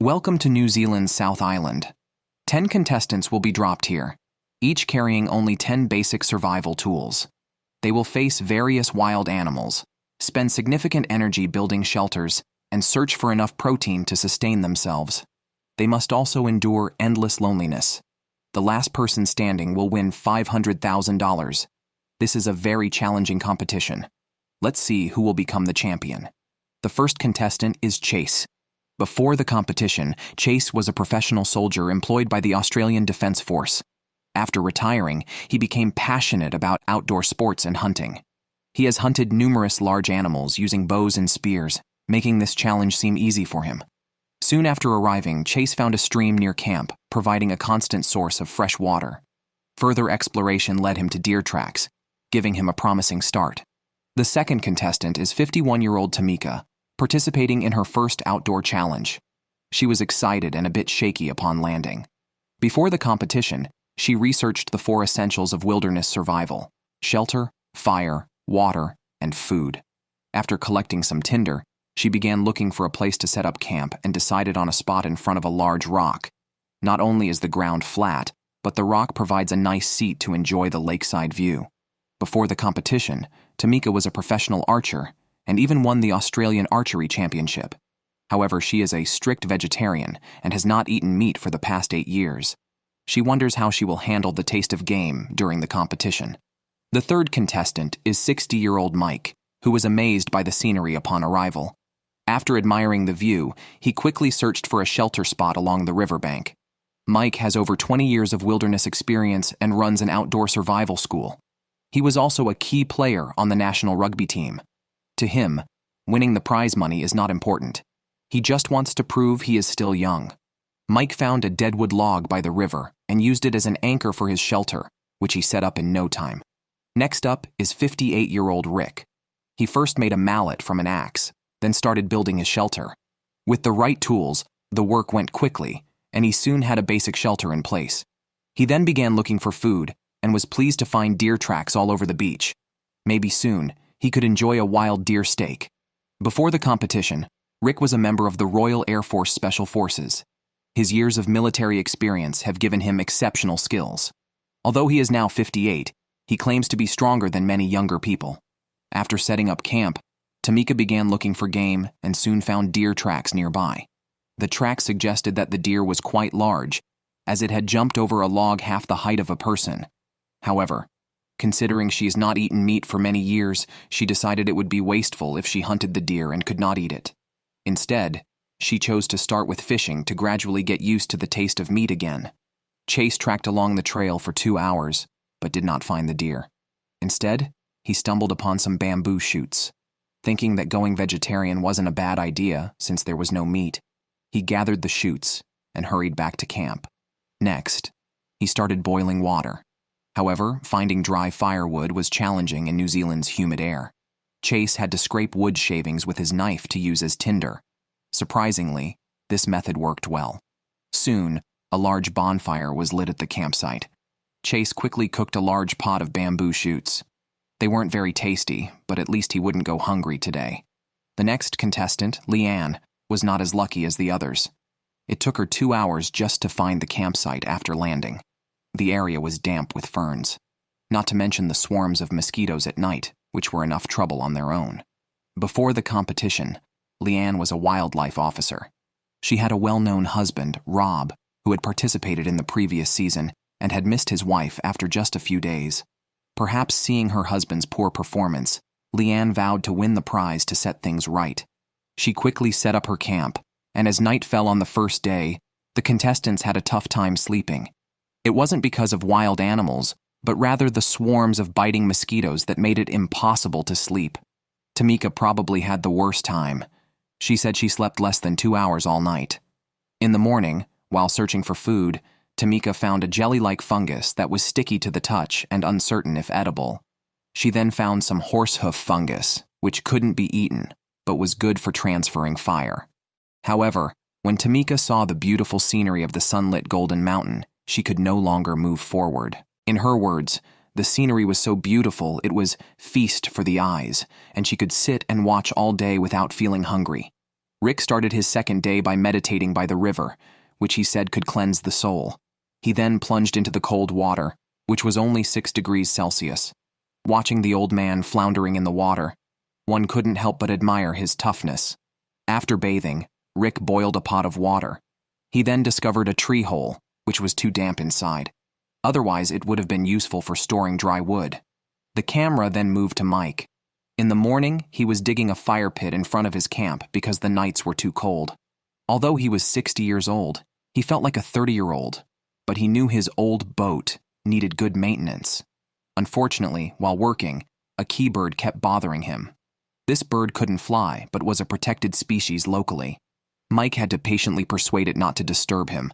Welcome to New Zealand's South Island. 10 contestants will be dropped here, each carrying only 10 basic survival tools. They will face various wild animals, spend significant energy building shelters, and search for enough protein to sustain themselves. They must also endure endless loneliness. The last person standing will win $500,000. This is a very challenging competition. Let's see who will become the champion. The first contestant is Chase. Before the competition, Chase was a professional soldier employed by the Australian Defence Force. After retiring, he became passionate about outdoor sports and hunting. He has hunted numerous large animals using bows and spears, making this challenge seem easy for him. Soon after arriving, Chase found a stream near camp, providing a constant source of fresh water. Further exploration led him to deer tracks, giving him a promising start. The second contestant is 51-year-old Tamika, participating in her first outdoor challenge. She was excited and a bit shaky upon landing. Before the competition, she researched the 4 essentials of wilderness survival: shelter, fire, water, and food. After collecting some tinder, she began looking for a place to set up camp and decided on a spot in front of a large rock. Not only is the ground flat, but the rock provides a nice seat to enjoy the lakeside view. Before the competition, Tamika was a professional archer and even won the Australian Archery Championship. However, she is a strict vegetarian and has not eaten meat for the past 8 years. She wonders how she will handle the taste of game during the competition. The third contestant is 60-year-old Mike, who was amazed by the scenery upon arrival. After admiring the view, he quickly searched for a shelter spot along the riverbank. Mike has over 20 years of wilderness experience and runs an outdoor survival school. He was also a key player on the national rugby team. To him, winning the prize money is not important. He just wants to prove he is still young. Mike found a deadwood log by the river and used it as an anchor for his shelter, which he set up in no time. Next up is 58-year-old Rick. He first made a mallet from an axe, then started building his shelter. With the right tools, the work went quickly, and he soon had a basic shelter in place. He then began looking for food and was pleased to find deer tracks all over the beach. Maybe soon, he could enjoy a wild deer steak. Before the competition, Rick was a member of the Royal Air Force Special Forces. His years of military experience have given him exceptional skills. Although he is now 58, he claims to be stronger than many younger people. After setting up camp, Tamika began looking for game and soon found deer tracks nearby. The tracks suggested that the deer was quite large, as it had jumped over a log half the height of a person. However, considering she has not eaten meat for many years, she decided it would be wasteful if she hunted the deer and could not eat it. Instead, she chose to start with fishing to gradually get used to the taste of meat again. Chase tracked along the trail for 2 hours, but did not find the deer. Instead, he stumbled upon some bamboo shoots. Thinking that going vegetarian wasn't a bad idea since there was no meat, he gathered the shoots and hurried back to camp. Next, he started boiling water. However, finding dry firewood was challenging in New Zealand's humid air. Chase had to scrape wood shavings with his knife to use as tinder. Surprisingly, this method worked well. Soon, a large bonfire was lit at the campsite. Chase quickly cooked a large pot of bamboo shoots. They weren't very tasty, but at least he wouldn't go hungry today. The next contestant, Leanne, was not as lucky as the others. It took her 2 hours just to find the campsite after landing. The area was damp with ferns, not to mention the swarms of mosquitoes at night, which were enough trouble on their own. Before the competition, Leanne was a wildlife officer. She had a well-known husband, Rob, who had participated in the previous season and had missed his wife after just a few days. Perhaps seeing her husband's poor performance, Leanne vowed to win the prize to set things right. She quickly set up her camp, and as night fell on the first day, the contestants had a tough time sleeping. It wasn't because of wild animals, but rather the swarms of biting mosquitoes that made it impossible to sleep. Tamika probably had the worst time. She said she slept less than 2 hours all night. In the morning, while searching for food, Tamika found a jelly-like fungus that was sticky to the touch and uncertain if edible. She then found some horsehoof fungus, which couldn't be eaten, but was good for transferring fire. However, when Tamika saw the beautiful scenery of the sunlit Golden Mountain, she could no longer move forward. In her words, the scenery was so beautiful it was feast for the eyes, and she could sit and watch all day without feeling hungry. Rick started his second day by meditating by the river, which he said could cleanse the soul. He then plunged into the cold water, which was only 6 degrees Celsius. Watching the old man floundering in the water, one couldn't help but admire his toughness. After bathing, Rick boiled a pot of water. He then discovered a tree hole, which was too damp inside. Otherwise, it would have been useful for storing dry wood. The camera then moved to Mike. In the morning, he was digging a fire pit in front of his camp because the nights were too cold. Although he was 60 years old, he felt like a 30-year-old, but he knew his old boat needed good maintenance. Unfortunately, while working, a key bird kept bothering him. This bird couldn't fly, but was a protected species locally. Mike had to patiently persuade it not to disturb him.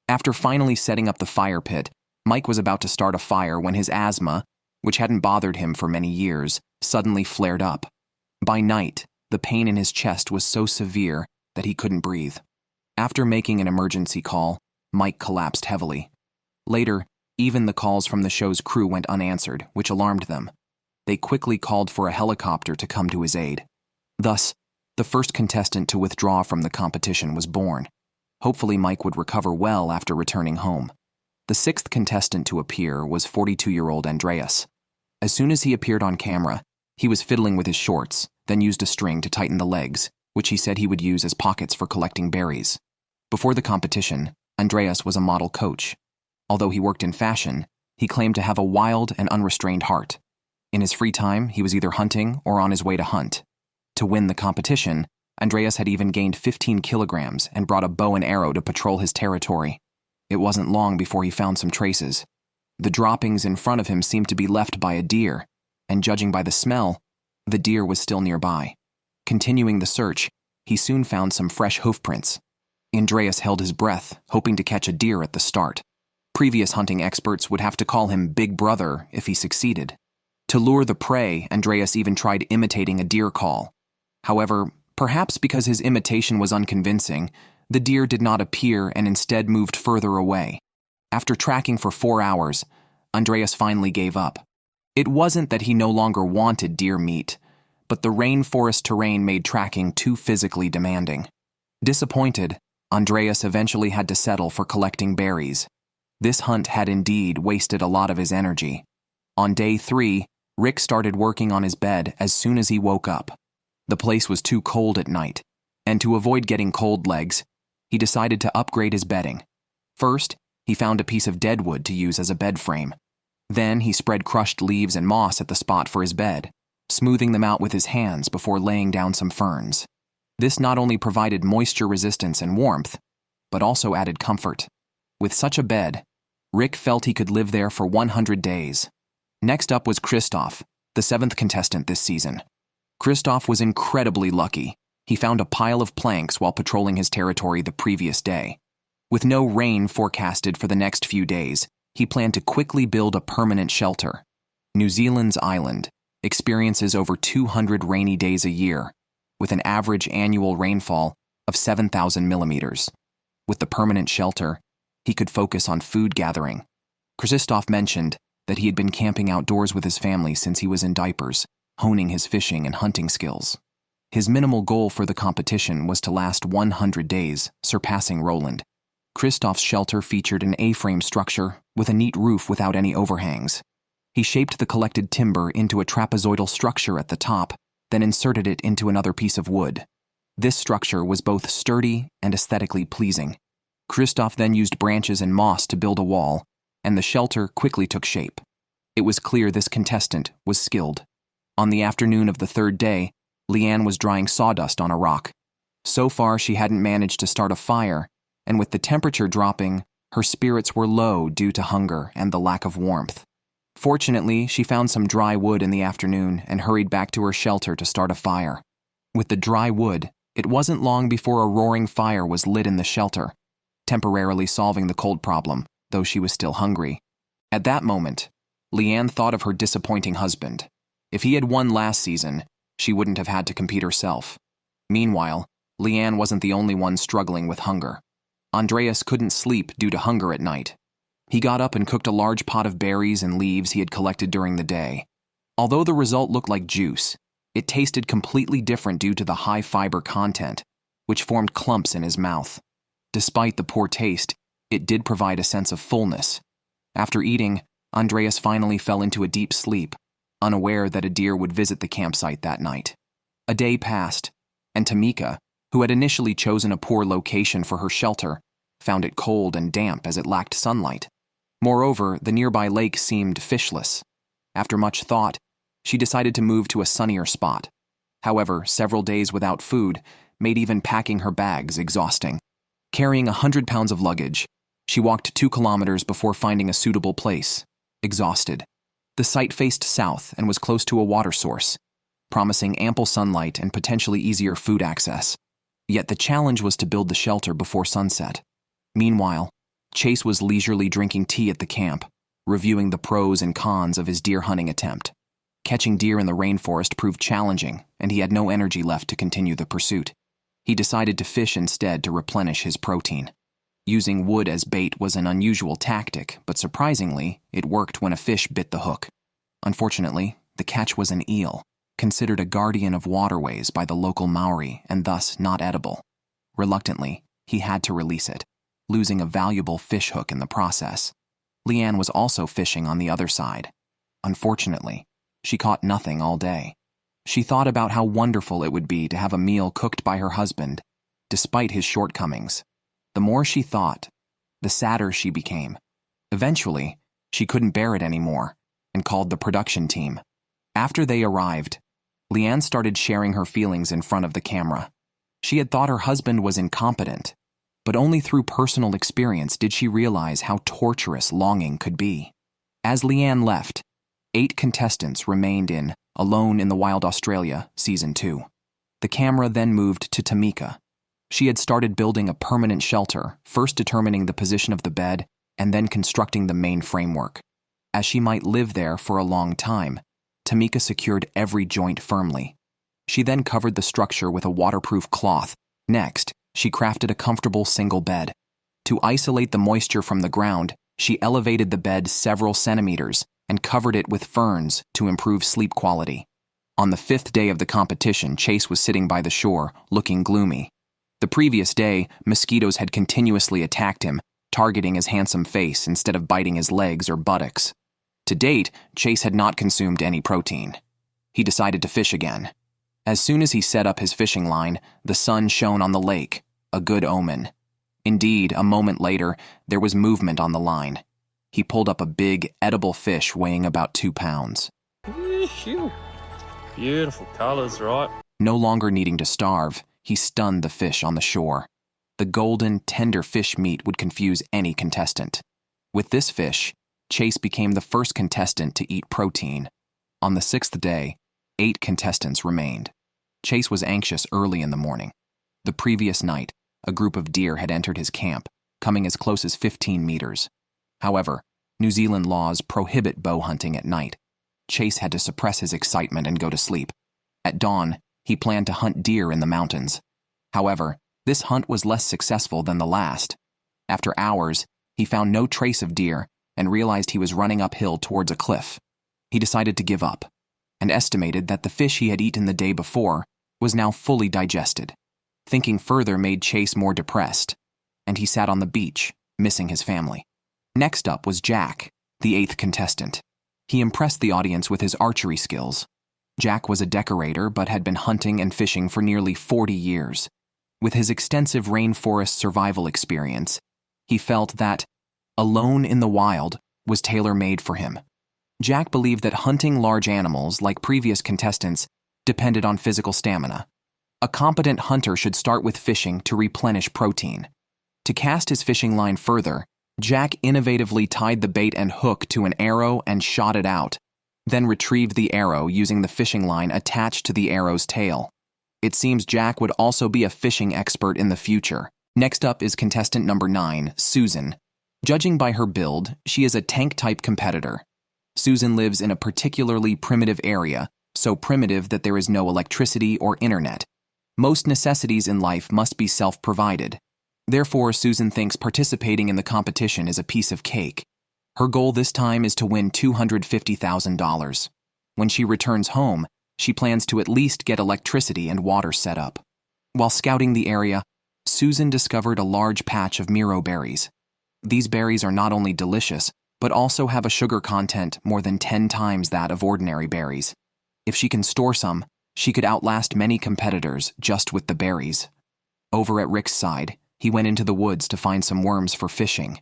After finally setting up the fire pit, Mike was about to start a fire when his asthma, which hadn't bothered him for many years, suddenly flared up. By night, the pain in his chest was so severe that he couldn't breathe. After making an emergency call, Mike collapsed heavily. Later, even the calls from the show's crew went unanswered, which alarmed them. They quickly called for a helicopter to come to his aid. Thus, the first contestant to withdraw from the competition was born. Hopefully, Mike would recover well after returning home. The sixth contestant to appear was 42-year-old Andreas. As soon as he appeared on camera, he was fiddling with his shorts, then used a string to tighten the legs, which he said he would use as pockets for collecting berries. Before the competition, Andreas was a model coach. Although he worked in fashion, he claimed to have a wild and unrestrained heart. In his free time, he was either hunting or on his way to hunt. To win the competition, Andreas had even gained 15 kilograms and brought a bow and arrow to patrol his territory. It wasn't long before he found some traces. The droppings in front of him seemed to be left by a deer, and judging by the smell, the deer was still nearby. Continuing the search, he soon found some fresh hoofprints. Andreas held his breath, hoping to catch a deer at the start. Previous hunting experts would have to call him Big Brother if he succeeded. To lure the prey, Andreas even tried imitating a deer call. However, perhaps because his imitation was unconvincing, the deer did not appear and instead moved further away. After tracking for 4 hours, Andreas finally gave up. It wasn't that he no longer wanted deer meat, but the rainforest terrain made tracking too physically demanding. Disappointed, Andreas eventually had to settle for collecting berries. This hunt had indeed wasted a lot of his energy. On day 3, Rick started working on his bed as soon as he woke up. The place was too cold at night, and to avoid getting cold legs, he decided to upgrade his bedding. First, he found a piece of deadwood to use as a bed frame. Then he spread crushed leaves and moss at the spot for his bed, smoothing them out with his hands before laying down some ferns. This not only provided moisture resistance and warmth, but also added comfort. With such a bed, Rick felt he could live there for 100 days. Next up was Christoph, the 7th contestant this season. Christoph was incredibly lucky. He found a pile of planks while patrolling his territory the previous day. With no rain forecasted for the next few days, he planned to quickly build a permanent shelter. New Zealand's island experiences over 200 rainy days a year, with an average annual rainfall of 7,000 millimeters. With the permanent shelter, he could focus on food gathering. Christoph mentioned that he had been camping outdoors with his family since he was in diapers, honing his fishing and hunting skills. His minimal goal for the competition was to last 100 days, surpassing Roland. Christoph's shelter featured an A-frame structure with a neat roof without any overhangs. He shaped the collected timber into a trapezoidal structure at the top, then inserted it into another piece of wood. This structure was both sturdy and aesthetically pleasing. Christoph then used branches and moss to build a wall, and the shelter quickly took shape. It was clear this contestant was skilled. On the afternoon of the 3rd day, Leanne was drying sawdust on a rock. So far, she hadn't managed to start a fire, and with the temperature dropping, her spirits were low due to hunger and the lack of warmth. Fortunately, she found some dry wood in the afternoon and hurried back to her shelter to start a fire. With the dry wood, it wasn't long before a roaring fire was lit in the shelter, temporarily solving the cold problem, though she was still hungry. At that moment, Leanne thought of her disappointing husband. If he had won last season, she wouldn't have had to compete herself. Meanwhile, Leanne wasn't the only one struggling with hunger. Andreas couldn't sleep due to hunger at night. He got up and cooked a large pot of berries and leaves he had collected during the day. Although the result looked like juice, it tasted completely different due to the high fiber content, which formed clumps in his mouth. Despite the poor taste, it did provide a sense of fullness. After eating, Andreas finally fell into a deep sleep, unaware that a deer would visit the campsite that night. A day passed, and Tamika, who had initially chosen a poor location for her shelter, found it cold and damp as it lacked sunlight. Moreover, the nearby lake seemed fishless. After much thought, she decided to move to a sunnier spot. However, several days without food made even packing her bags exhausting. Carrying 100 pounds of luggage, she walked 2 kilometers before finding a suitable place, exhausted. The site faced south and was close to a water source, promising ample sunlight and potentially easier food access. Yet the challenge was to build the shelter before sunset. Meanwhile, Chase was leisurely drinking tea at the camp, reviewing the pros and cons of his deer hunting attempt. Catching deer in the rainforest proved challenging, and he had no energy left to continue the pursuit. He decided to fish instead to replenish his protein. Using wood as bait was an unusual tactic, but surprisingly, it worked when a fish bit the hook. Unfortunately, the catch was an eel, considered a guardian of waterways by the local Maori and thus not edible. Reluctantly, he had to release it, losing a valuable fish hook in the process. Leanne was also fishing on the other side. Unfortunately, she caught nothing all day. She thought about how wonderful it would be to have a meal cooked by her husband, despite his shortcomings. The more she thought, the sadder she became. Eventually, she couldn't bear it anymore and called the production team. After they arrived, Leanne started sharing her feelings in front of the camera. She had thought her husband was incompetent, but only through personal experience did she realize how torturous longing could be. As Leanne left, 8 contestants remained in Alone in the Wild Australia, Season 2. The camera then moved to Tamika. She had started building a permanent shelter, first determining the position of the bed and then constructing the main framework. As she might live there for a long time, Tamika secured every joint firmly. She then covered the structure with a waterproof cloth. Next, she crafted a comfortable single bed. To isolate the moisture from the ground, she elevated the bed several centimeters and covered it with ferns to improve sleep quality. On the 5th day of the competition, Chase was sitting by the shore, looking gloomy. The previous day, mosquitoes had continuously attacked him, targeting his handsome face instead of biting his legs or buttocks. To date, Chase had not consumed any protein. He decided to fish again. As soon as he set up his fishing line, the sun shone on the lake, a good omen. Indeed, a moment later, there was movement on the line. He pulled up a big, edible fish weighing about 2 pounds. Beautiful colors, right? No longer needing to starve, he stunned the fish on the shore. The golden, tender fish meat would confuse any contestant. With this fish, Chase became the first contestant to eat protein. On the 6th day, 8 contestants remained. Chase was anxious early in the morning. The previous night, a group of deer had entered his camp, coming as close as 15 meters. However, New Zealand laws prohibit bow hunting at night. Chase had to suppress his excitement and go to sleep. At dawn, he planned to hunt deer in the mountains. However, this hunt was less successful than the last. After hours, he found no trace of deer and realized he was running uphill towards a cliff. He decided to give up and estimated that the fish he had eaten the day before was now fully digested. Thinking further made Chase more depressed, and he sat on the beach, missing his family. Next up was Jack, the 8th contestant. He impressed the audience with his archery skills. Jack was a decorator but had been hunting and fishing for nearly 40 years. With his extensive rainforest survival experience, he felt that Alone in the Wild was tailor-made for him. Jack believed that hunting large animals, like previous contestants, depended on physical stamina. A competent hunter should start with fishing to replenish protein. To cast his fishing line further, Jack innovatively tied the bait and hook to an arrow and shot it out, then retrieved the arrow using the fishing line attached to the arrow's tail. It seems Jack would also be a fishing expert in the future. Next up is contestant number 9, Susan. Judging by her build, she is a tank-type competitor. Susan lives in a particularly primitive area, so primitive that there is no electricity or internet. Most necessities in life must be self-provided. Therefore, Susan thinks participating in the competition is a piece of cake. Her goal this time is to win $250,000. When she returns home, she plans to at least get electricity and water set up. While scouting the area, Susan discovered a large patch of Miro berries. These berries are not only delicious, but also have a sugar content more than 10 times that of ordinary berries. If she can store some, she could outlast many competitors just with the berries. Over at Rick's side, he went into the woods to find some worms for fishing.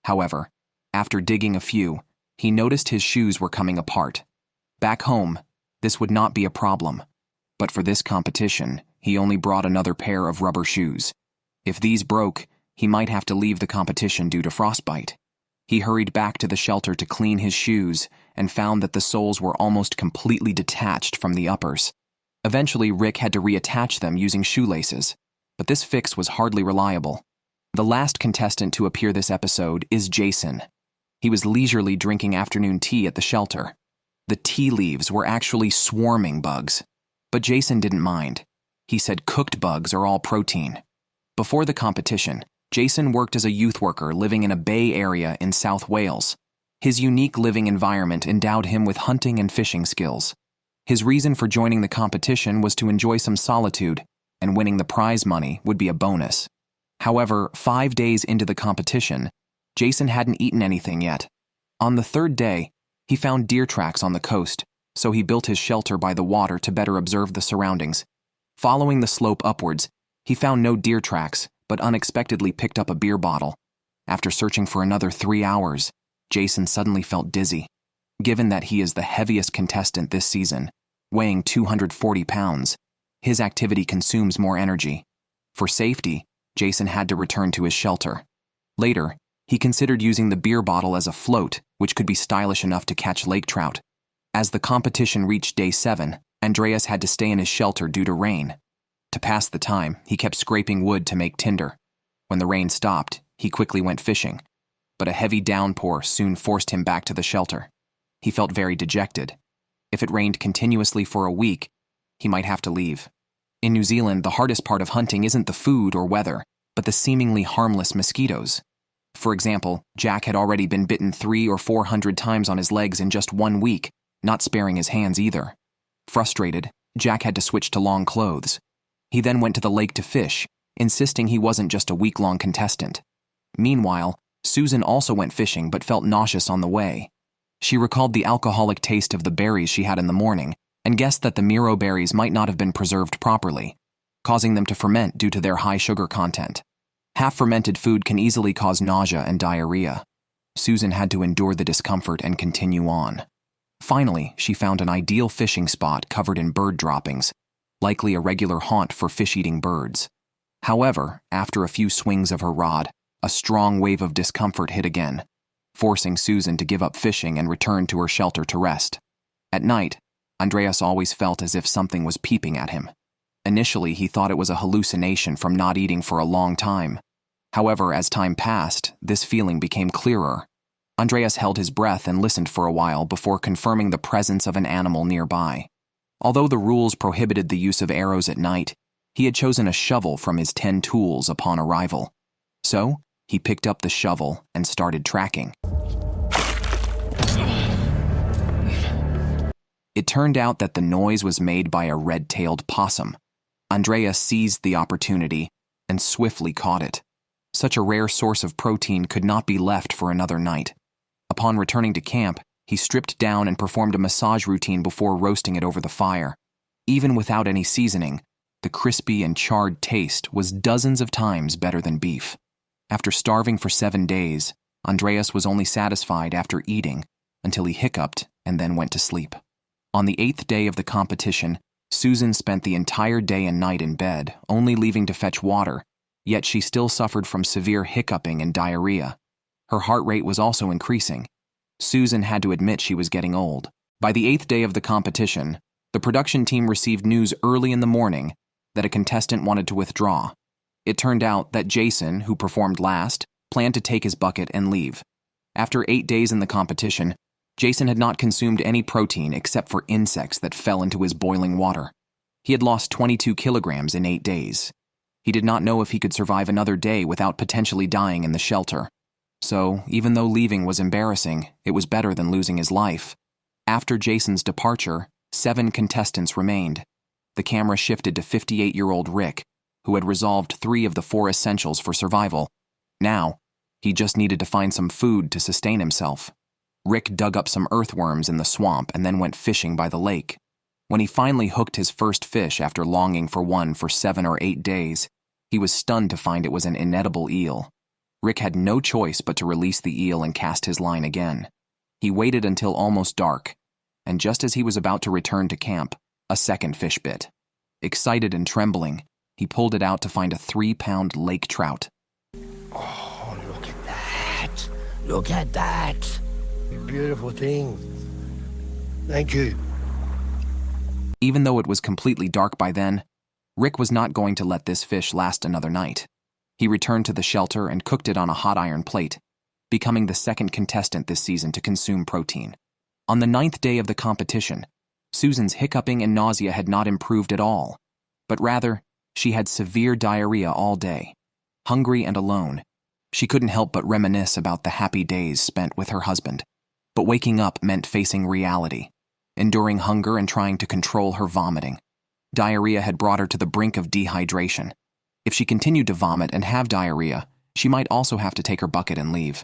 However, after digging a few, he noticed his shoes were coming apart. Back home, this would not be a problem. But for this competition, he only brought another pair of rubber shoes. If these broke, he might have to leave the competition due to frostbite. He hurried back to the shelter to clean his shoes and found that the soles were almost completely detached from the uppers. Eventually, Rick had to reattach them using shoelaces, but this fix was hardly reliable. The last contestant to appear this episode is Jason. He was leisurely drinking afternoon tea at the shelter. The tea leaves were actually swarming bugs, but Jason didn't mind. He said cooked bugs are all protein. Before the competition, Jason worked as a youth worker living in a bay area in South Wales. His unique living environment endowed him with hunting and fishing skills. His reason for joining the competition was to enjoy some solitude, and winning the prize money would be a bonus. However, 5 days into the competition, Jason hadn't eaten anything yet. On the third day, he found deer tracks on the coast, so he built his shelter by the water to better observe the surroundings. Following the slope upwards, he found no deer tracks, but unexpectedly picked up a beer bottle. After searching for another 3 hours, Jason suddenly felt dizzy. Given that he is the heaviest contestant this season, weighing 240 pounds, his activity consumes more energy. For safety, Jason had to return to his shelter. Later, he considered using the beer bottle as a float, which could be stylish enough to catch lake trout. As the competition reached day 7, Andreas had to stay in his shelter due to rain. To pass the time, he kept scraping wood to make tinder. When the rain stopped, he quickly went fishing, but a heavy downpour soon forced him back to the shelter. He felt very dejected. If it rained continuously for a week, he might have to leave. In New Zealand, the hardest part of hunting isn't the food or weather, but the seemingly harmless mosquitoes. For example, Jack had already been bitten 300 or 400 times on his legs in just 1 week, not sparing his hands either. Frustrated, Jack had to switch to long clothes. He then went to the lake to fish, insisting he wasn't just a week-long contestant. Meanwhile, Susan also went fishing but felt nauseous on the way. She recalled the alcoholic taste of the berries she had in the morning and guessed that the Miro berries might not have been preserved properly, causing them to ferment due to their high sugar content. Half-fermented food can easily cause nausea and diarrhea. Susan had to endure the discomfort and continue on. Finally, she found an ideal fishing spot covered in bird droppings, likely a regular haunt for fish-eating birds. However, after a few swings of her rod, a strong wave of discomfort hit again, forcing Susan to give up fishing and return to her shelter to rest. At night, Andreas always felt as if something was peeping at him. Initially, he thought it was a hallucination from not eating for a long time. However, as time passed, this feeling became clearer. Andreas held his breath and listened for a while before confirming the presence of an animal nearby. Although the rules prohibited the use of arrows at night, he had chosen a shovel from his 10 tools upon arrival. So, he picked up the shovel and started tracking. It turned out that the noise was made by a red-tailed possum. Andreas seized the opportunity and swiftly caught it. Such a rare source of protein could not be left for another night. Upon returning to camp, he stripped down and performed a massage routine before roasting it over the fire. Even without any seasoning, the crispy and charred taste was dozens of times better than beef. After starving for 7 days, Andreas was only satisfied after eating until he hiccuped and then went to sleep. On the 8th day of the competition, Susan spent the entire day and night in bed, only leaving to fetch water, yet she still suffered from severe hiccuping and diarrhea. Her heart rate was also increasing. Susan had to admit she was getting old. By the 8th day of the competition, the production team received news early in the morning that a contestant wanted to withdraw. It turned out that Jason, who performed last, planned to take his bucket and leave. After 8 days in the competition, Jason had not consumed any protein except for insects that fell into his boiling water. He had lost 22 kilograms in 8 days. He did not know if he could survive another day without potentially dying in the shelter. So, even though leaving was embarrassing, it was better than losing his life. After Jason's departure, 7 contestants remained. The camera shifted to 58-year-old Rick, who had resolved 3 of the 4 essentials for survival. Now, he just needed to find some food to sustain himself. Rick dug up some earthworms in the swamp and then went fishing by the lake. When he finally hooked his first fish after longing for one for 7 or 8 days, he was stunned to find it was an inedible eel. Rick had no choice but to release the eel and cast his line again. He waited until almost dark, and just as he was about to return to camp, a second fish bit. Excited and trembling, he pulled it out to find a 3-pound lake trout. Oh, look at that. Look at that. Beautiful thing. Thank you. Even though it was completely dark by then, Rick was not going to let this fish last another night. He returned to the shelter and cooked it on a hot iron plate, becoming the second contestant this season to consume protein. On the 9th day of the competition, Susan's hiccuping and nausea had not improved at all, but rather, she had severe diarrhea all day. Hungry and alone, she couldn't help but reminisce about the happy days spent with her husband. But waking up meant facing reality, enduring hunger and trying to control her vomiting. Diarrhea had brought her to the brink of dehydration. If she continued to vomit and have diarrhea, she might also have to take her bucket and leave.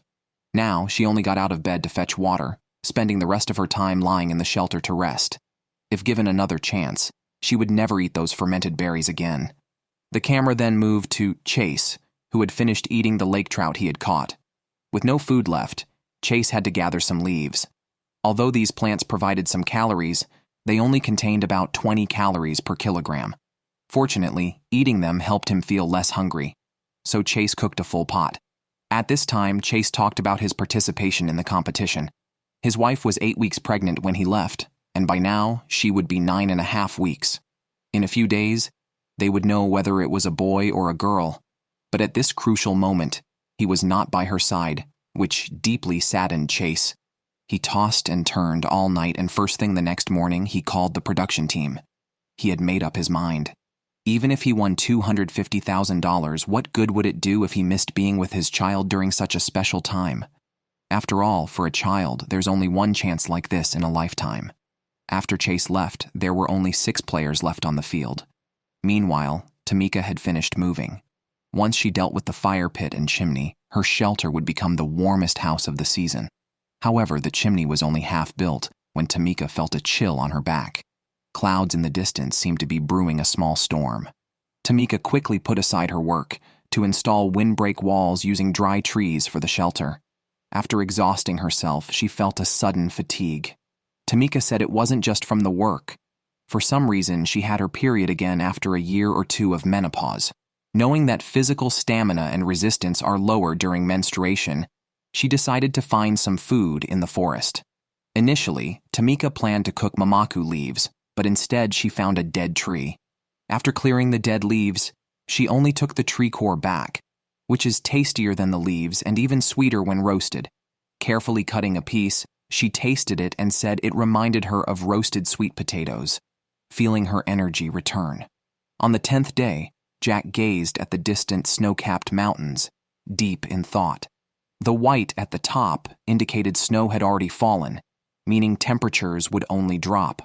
Now, she only got out of bed to fetch water, spending the rest of her time lying in the shelter to rest. If given another chance, she would never eat those fermented berries again. The camera then moved to Chase, who had finished eating the lake trout he had caught. With no food left, Chase had to gather some leaves. Although these plants provided some calories, they only contained about 20 calories per kilogram. Fortunately, eating them helped him feel less hungry, so Chase cooked a full pot. At this time, Chase talked about his participation in the competition. His wife was 8 weeks pregnant when he left, and by now, she would be 9.5 weeks. In a few days, they would know whether it was a boy or a girl. But at this crucial moment, he was not by her side, which deeply saddened Chase. He tossed and turned all night, and first thing the next morning, he called the production team. He had made up his mind. Even if he won $250,000, what good would it do if he missed being with his child during such a special time? After all, for a child, there's only one chance like this in a lifetime. After Chase left, there were only 6 players left on the field. Meanwhile, Tamika had finished moving. Once she dealt with the fire pit and chimney, her shelter would become the warmest house of the season. However, the chimney was only half built when Tamika felt a chill on her back. Clouds in the distance seemed to be brewing a small storm. Tamika quickly put aside her work to install windbreak walls using dry trees for the shelter. After exhausting herself, she felt a sudden fatigue. Tamika said it wasn't just from the work. For some reason, she had her period again after a year or 2 of menopause. Knowing that physical stamina and resistance are lower during menstruation, she decided to find some food in the forest. Initially, Tamika planned to cook mamaku leaves, but instead she found a dead tree. After clearing the dead leaves, she only took the tree core back, which is tastier than the leaves and even sweeter when roasted. Carefully cutting a piece, she tasted it and said it reminded her of roasted sweet potatoes, feeling her energy return. On the 10th day, Jack gazed at the distant snow-capped mountains, deep in thought. The white at the top indicated snow had already fallen, meaning temperatures would only drop.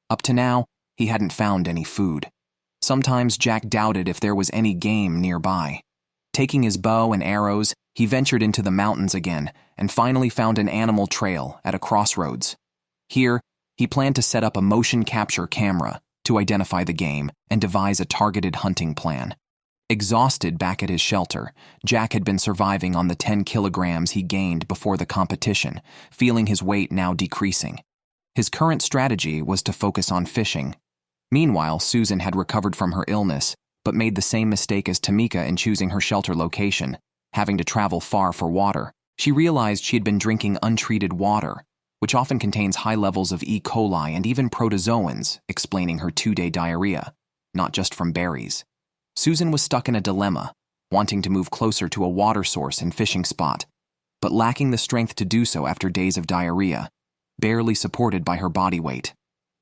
Up to now, he hadn't found any food. Sometimes Jack doubted if there was any game nearby. Taking his bow and arrows, he ventured into the mountains again and finally found an animal trail at a crossroads. Here, he planned to set up a motion capture camera to identify the game and devise a targeted hunting plan. Exhausted back at his shelter, Jack had been surviving on the 10 kilograms he gained before the competition, feeling his weight now decreasing. His current strategy was to focus on fishing. Meanwhile, Susan had recovered from her illness, but made the same mistake as Tamika in choosing her shelter location, having to travel far for water. She realized she had been drinking untreated water, which often contains high levels of E. coli and even protozoans, explaining her 2-day diarrhea, not just from berries. Susan was stuck in a dilemma, wanting to move closer to a water source and fishing spot, but lacking the strength to do so after days of diarrhea, barely supported by her body weight.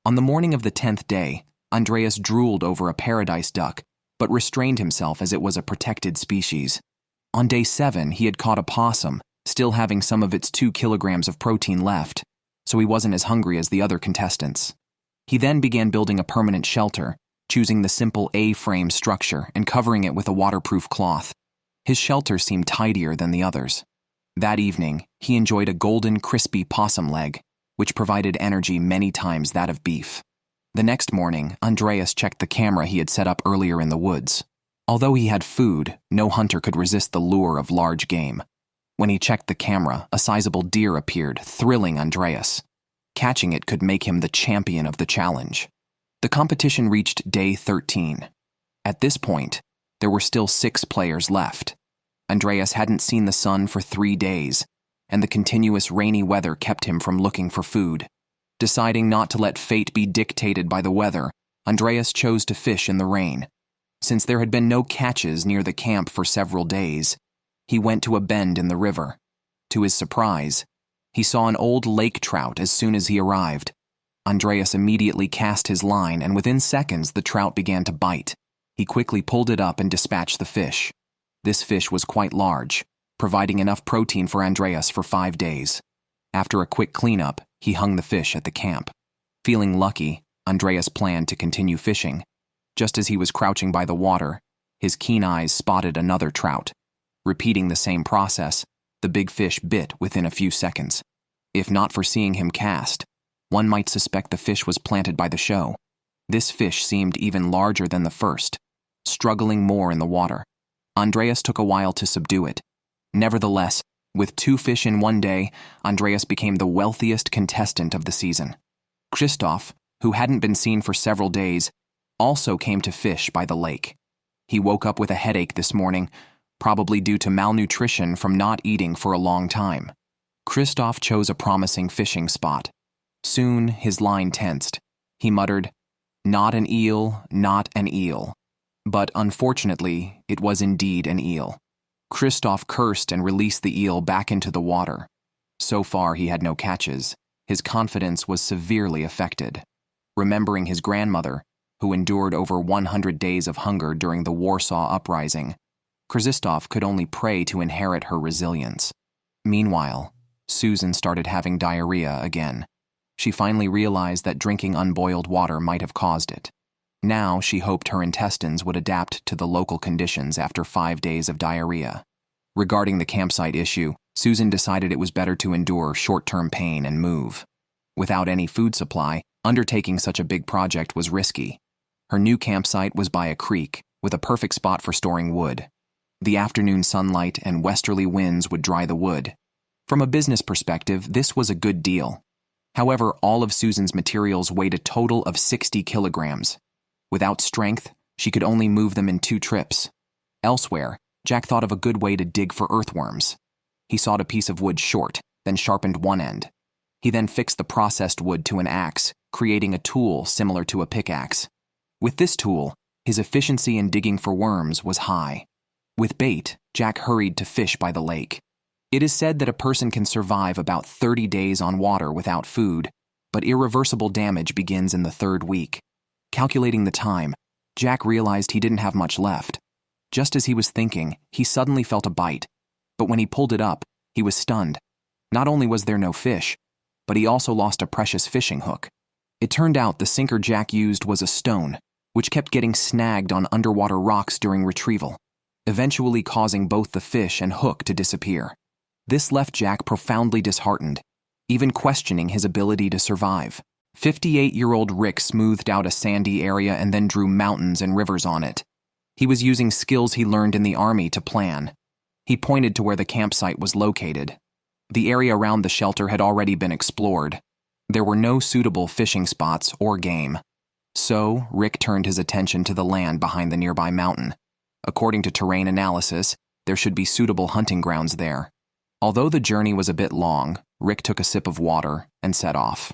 On the morning of the 10th day, Andreas drooled over a paradise duck, but restrained himself as it was a protected species. On day 7, he had caught a possum, still having some of its 2 kilograms of protein left, so he wasn't as hungry as the other contestants. He then began building a permanent shelter, choosing the simple A-frame structure and covering it with a waterproof cloth. His shelter seemed tidier than the others. That evening, he enjoyed a golden, crispy possum leg, which provided energy many times that of beef. The next morning, Andreas checked the camera he had set up earlier in the woods. Although he had food, no hunter could resist the lure of large game. When he checked the camera, a sizable deer appeared, thrilling Andreas. Catching it could make him the champion of the challenge. The competition reached day 13. At this point, there were still 6 players left. Andreas hadn't seen the sun for 3 days, and the continuous rainy weather kept him from looking for food. Deciding not to let fate be dictated by the weather, Andreas chose to fish in the rain. Since there had been no catches near the camp for several days, he went to a bend in the river. To his surprise, he saw an old lake trout as soon as he arrived. Andreas immediately cast his line, and within seconds the trout began to bite. He quickly pulled it up and dispatched the fish. This fish was quite large, providing enough protein for Andreas for 5 days. After a quick cleanup, he hung the fish at the camp. Feeling lucky, Andreas planned to continue fishing. Just as he was crouching by the water, his keen eyes spotted another trout. Repeating the same process, the big fish bit within a few seconds. If not for seeing him cast, one might suspect the fish was planted by the show. This fish seemed even larger than the first, struggling more in the water. Andreas took a while to subdue it. Nevertheless, with 2 fish in one day, Andreas became the wealthiest contestant of the season. Christoph, who hadn't been seen for several days, also came to fish by the lake. He woke up with a headache this morning, probably due to malnutrition from not eating for a long time. Christoph chose a promising fishing spot. Soon, his line tensed. He muttered, "Not an eel, not an eel." But unfortunately, it was indeed an eel. Christoph cursed and released the eel back into the water. So far, he had no catches. His confidence was severely affected. Remembering his grandmother, who endured over 100 days of hunger during the Warsaw Uprising, Christoph could only pray to inherit her resilience. Meanwhile, Susan started having diarrhea again. She finally realized that drinking unboiled water might have caused it. Now she hoped her intestines would adapt to the local conditions after 5 days of diarrhea. Regarding the campsite issue, Susan decided it was better to endure short-term pain and move. Without any food supply, undertaking such a big project was risky. Her new campsite was by a creek, with a perfect spot for storing wood. The afternoon sunlight and westerly winds would dry the wood. From a business perspective, this was a good deal. However, all of Susan's materials weighed a total of 60 kilograms. Without strength, she could only move them in 2 trips. Elsewhere, Jack thought of a good way to dig for earthworms. He sawed a piece of wood short, then sharpened one end. He then fixed the processed wood to an axe, creating a tool similar to a pickaxe. With this tool, his efficiency in digging for worms was high. With bait, Jack hurried to fish by the lake. It is said that a person can survive about 30 days on water without food, but irreversible damage begins in the 3rd week. Calculating the time, Jack realized he didn't have much left. Just as he was thinking, he suddenly felt a bite. But when he pulled it up, he was stunned. Not only was there no fish, but he also lost a precious fishing hook. It turned out the sinker Jack used was a stone, which kept getting snagged on underwater rocks during retrieval, eventually causing both the fish and hook to disappear. This left Jack profoundly disheartened, even questioning his ability to survive. 58-year-old Rick smoothed out a sandy area and then drew mountains and rivers on it. He was using skills he learned in the army to plan. He pointed to where the campsite was located. The area around the shelter had already been explored. There were no suitable fishing spots or game. So, Rick turned his attention to the land behind the nearby mountain. According to terrain analysis, there should be suitable hunting grounds there. Although the journey was a bit long, Rick took a sip of water and set off.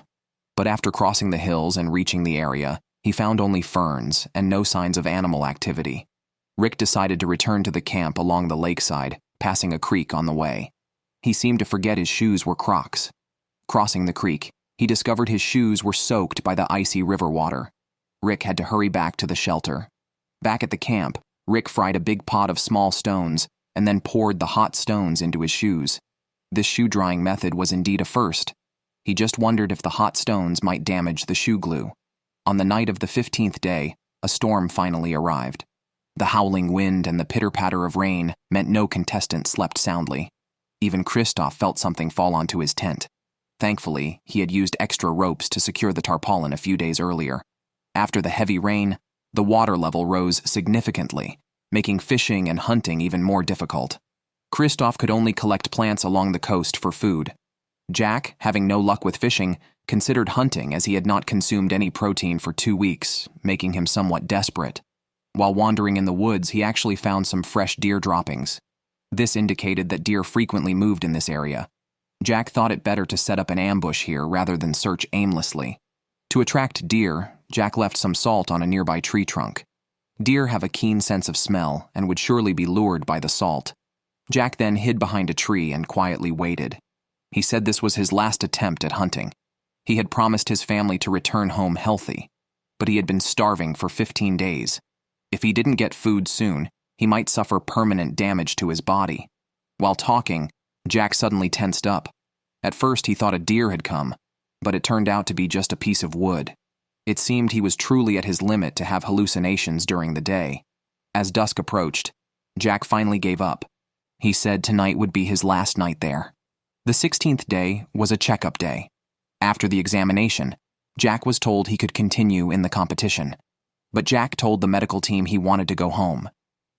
But after crossing the hills and reaching the area, he found only ferns and no signs of animal activity. Rick decided to return to the camp along the lakeside, passing a creek on the way. He seemed to forget his shoes were Crocs. Crossing the creek, he discovered his shoes were soaked by the icy river water. Rick had to hurry back to the shelter. Back at the camp, Rick fried a big pot of small stones and then poured the hot stones into his shoes. This shoe drying method was indeed a first. He just wondered if the hot stones might damage the shoe glue. On the night of the 15th day, a storm finally arrived. The howling wind and the pitter-patter of rain meant no contestant slept soundly. Even Christoph felt something fall onto his tent. Thankfully, he had used extra ropes to secure the tarpaulin a few days earlier. After the heavy rain, the water level rose significantly, making fishing and hunting even more difficult. Christoph could only collect plants along the coast for food. Jack, having no luck with fishing, considered hunting as he had not consumed any protein for 2 weeks, making him somewhat desperate. While wandering in the woods, he actually found some fresh deer droppings. This indicated that deer frequently moved in this area. Jack thought it better to set up an ambush here rather than search aimlessly. To attract deer, Jack left some salt on a nearby tree trunk. Deer have a keen sense of smell and would surely be lured by the salt. Jack then hid behind a tree and quietly waited. He said this was his last attempt at hunting. He had promised his family to return home healthy, but he had been starving for 15 days. If he didn't get food soon, he might suffer permanent damage to his body. While talking, Jack suddenly tensed up. At first he thought a deer had come, but it turned out to be just a piece of wood. It seemed he was truly at his limit to have hallucinations during the day. As dusk approached, Jack finally gave up. He said tonight would be his last night there. The 16th day was a checkup day. After the examination, Jack was told he could continue in the competition. But Jack told the medical team he wanted to go home.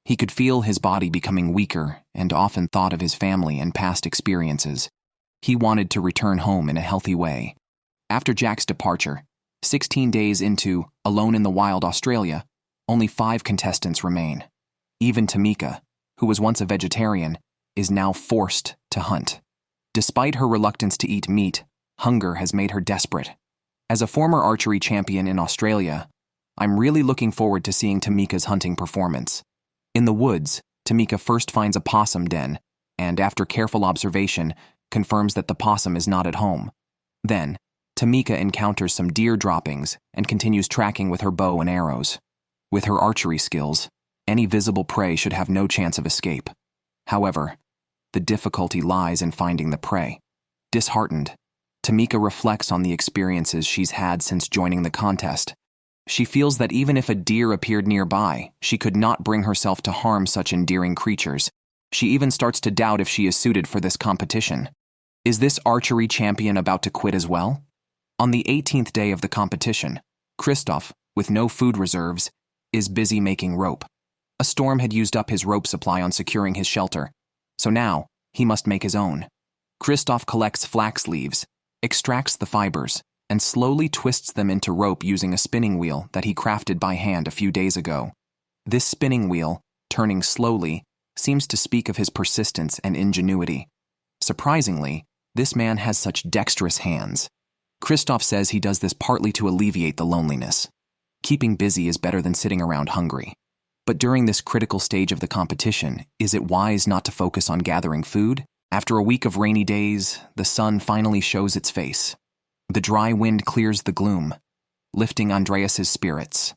He could feel his body becoming weaker and often thought of his family and past experiences. He wanted to return home in a healthy way. After Jack's departure, 16 days into Alone in the Wild Australia, only 5 contestants remain. Even Tamika, who was once a vegetarian, is now forced to hunt. Despite her reluctance to eat meat, hunger has made her desperate. As a former archery champion in Australia, I'm really looking forward to seeing Tamika's hunting performance. In the woods, Tamika first finds a possum den, and after careful observation, confirms that the possum is not at home. Then, Tamika encounters some deer droppings and continues tracking with her bow and arrows. With her archery skills, any visible prey should have no chance of escape. However, the difficulty lies in finding the prey. Disheartened, Tamika reflects on the experiences she's had since joining the contest. She feels that even if a deer appeared nearby, she could not bring herself to harm such endearing creatures. She even starts to doubt if she is suited for this competition. Is this archery champion about to quit as well? On the 18th day of the competition, Christoph, with no food reserves, is busy making rope. A storm had used up his rope supply on securing his shelter, so now he must make his own. Christoph collects flax leaves, extracts the fibers, and slowly twists them into rope using a spinning wheel that he crafted by hand a few days ago. This spinning wheel, turning slowly, seems to speak of his persistence and ingenuity. Surprisingly, this man has such dexterous hands. Christoph says he does this partly to alleviate the loneliness. Keeping busy is better than sitting around hungry. But during this critical stage of the competition, is it wise not to focus on gathering food? After a week of rainy days, the sun finally shows its face. The dry wind clears the gloom, lifting Andreas's spirits.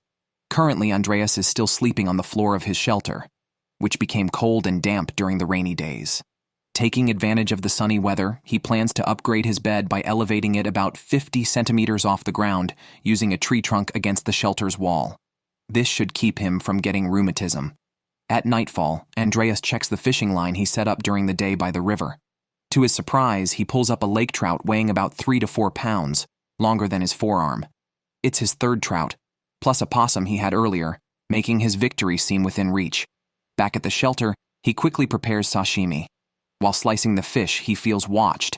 Currently, Andreas is still sleeping on the floor of his shelter, which became cold and damp during the rainy days. Taking advantage of the sunny weather, he plans to upgrade his bed by elevating it about 50 centimeters off the ground, using a tree trunk against the shelter's wall. This should keep him from getting rheumatism. At nightfall, Andreas checks the fishing line he set up during the day by the river. To his surprise, he pulls up a lake trout weighing about 3 to 4 pounds, longer than his forearm. It's his third trout, plus a possum he had earlier, making his victory seem within reach. Back at the shelter, he quickly prepares sashimi. While slicing the fish, he feels watched.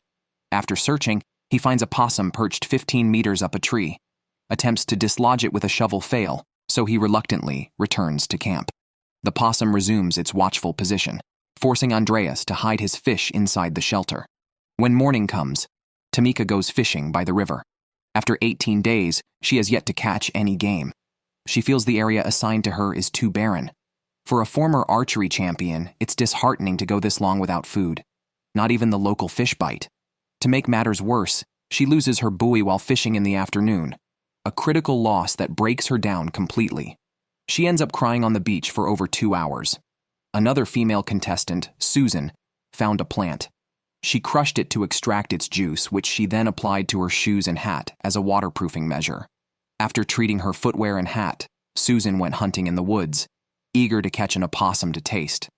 After searching, he finds a possum perched 15 meters up a tree. Attempts to dislodge it with a shovel fail, so he reluctantly returns to camp. The possum resumes its watchful position, forcing Andreas to hide his fish inside the shelter. When morning comes, Tamika goes fishing by the river. After 18 days, she has yet to catch any game. She feels the area assigned to her is too barren. For a former archery champion, it's disheartening to go this long without food. Not even the local fish bite. To make matters worse, she loses her buoy while fishing in the afternoon, a critical loss that breaks her down completely. She ends up crying on the beach for over 2 hours. Another female contestant, Susan, found a plant. She crushed it to extract its juice, which she then applied to her shoes and hat as a waterproofing measure. After treating her footwear and hat, Susan went hunting in the woods, eager to catch an opossum to taste.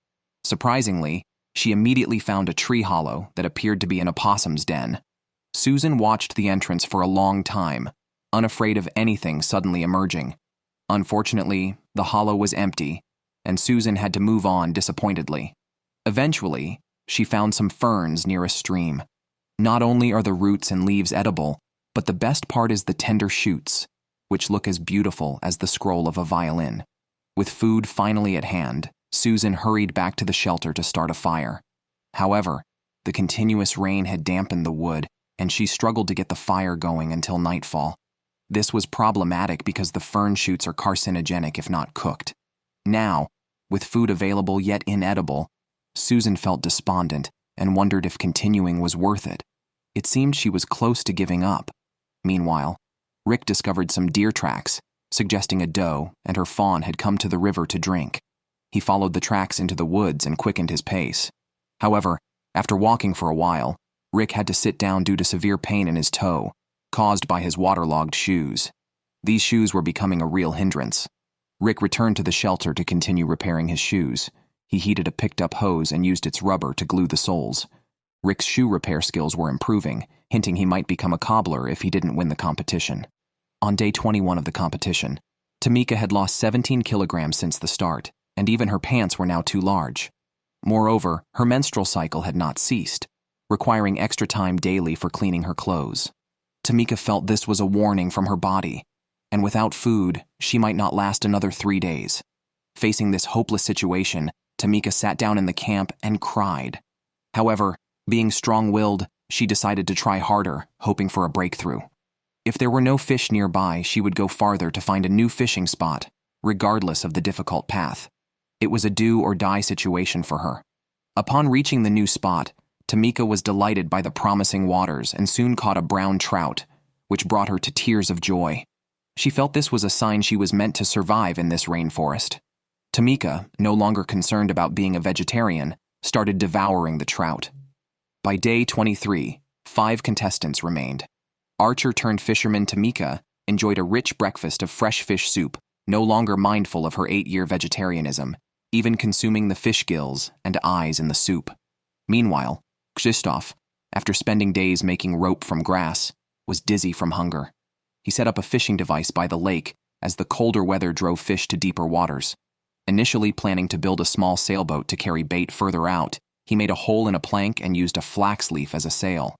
Surprisingly, she immediately found a tree hollow that appeared to be an opossum's den. Susan watched the entrance for a long time, unafraid of anything suddenly emerging. Unfortunately, the hollow was empty, and Susan had to move on disappointedly. Eventually, she found some ferns near a stream. Not only are the roots and leaves edible, but the best part is the tender shoots, which look as beautiful as the scroll of a violin. With food finally at hand, Susan hurried back to the shelter to start a fire. However, the continuous rain had dampened the wood, and she struggled to get the fire going until nightfall. This was problematic because the fern shoots are carcinogenic if not cooked. Now, with food available yet inedible, Susan felt despondent and wondered if continuing was worth it. It seemed she was close to giving up. Meanwhile, Rick discovered some deer tracks, suggesting a doe and her fawn had come to the river to drink. He followed the tracks into the woods and quickened his pace. However, after walking for a while, Rick had to sit down due to severe pain in his toe, caused by his waterlogged shoes. These shoes were becoming a real hindrance. Rick returned to the shelter to continue repairing his shoes. He heated a picked-up hose and used its rubber to glue the soles. Rick's shoe repair skills were improving, hinting he might become a cobbler if he didn't win the competition. On day 21 of the competition, Tamika had lost 17 kilograms since the start, and even her pants were now too large. Moreover, her menstrual cycle had not ceased, requiring extra time daily for cleaning her clothes. Tamika felt this was a warning from her body, and without food, she might not last another 3 days. Facing this hopeless situation, Tamika sat down in the camp and cried. However, being strong-willed, she decided to try harder, hoping for a breakthrough. If there were no fish nearby, she would go farther to find a new fishing spot, regardless of the difficult path. It was a do-or-die situation for her. Upon reaching the new spot, Tamika was delighted by the promising waters and soon caught a brown trout, which brought her to tears of joy. She felt this was a sign she was meant to survive in this rainforest. Tamika, no longer concerned about being a vegetarian, started devouring the trout. By day 23, 5 contestants remained. Archer-turned-fisherman Tamika enjoyed a rich breakfast of fresh fish soup, no longer mindful of her 8-year vegetarianism, even consuming the fish gills and eyes in the soup. Meanwhile, Krzysztof, after spending days making rope from grass, was dizzy from hunger. He set up a fishing device by the lake as the colder weather drove fish to deeper waters. Initially planning to build a small sailboat to carry bait further out, he made a hole in a plank and used a flax leaf as a sail.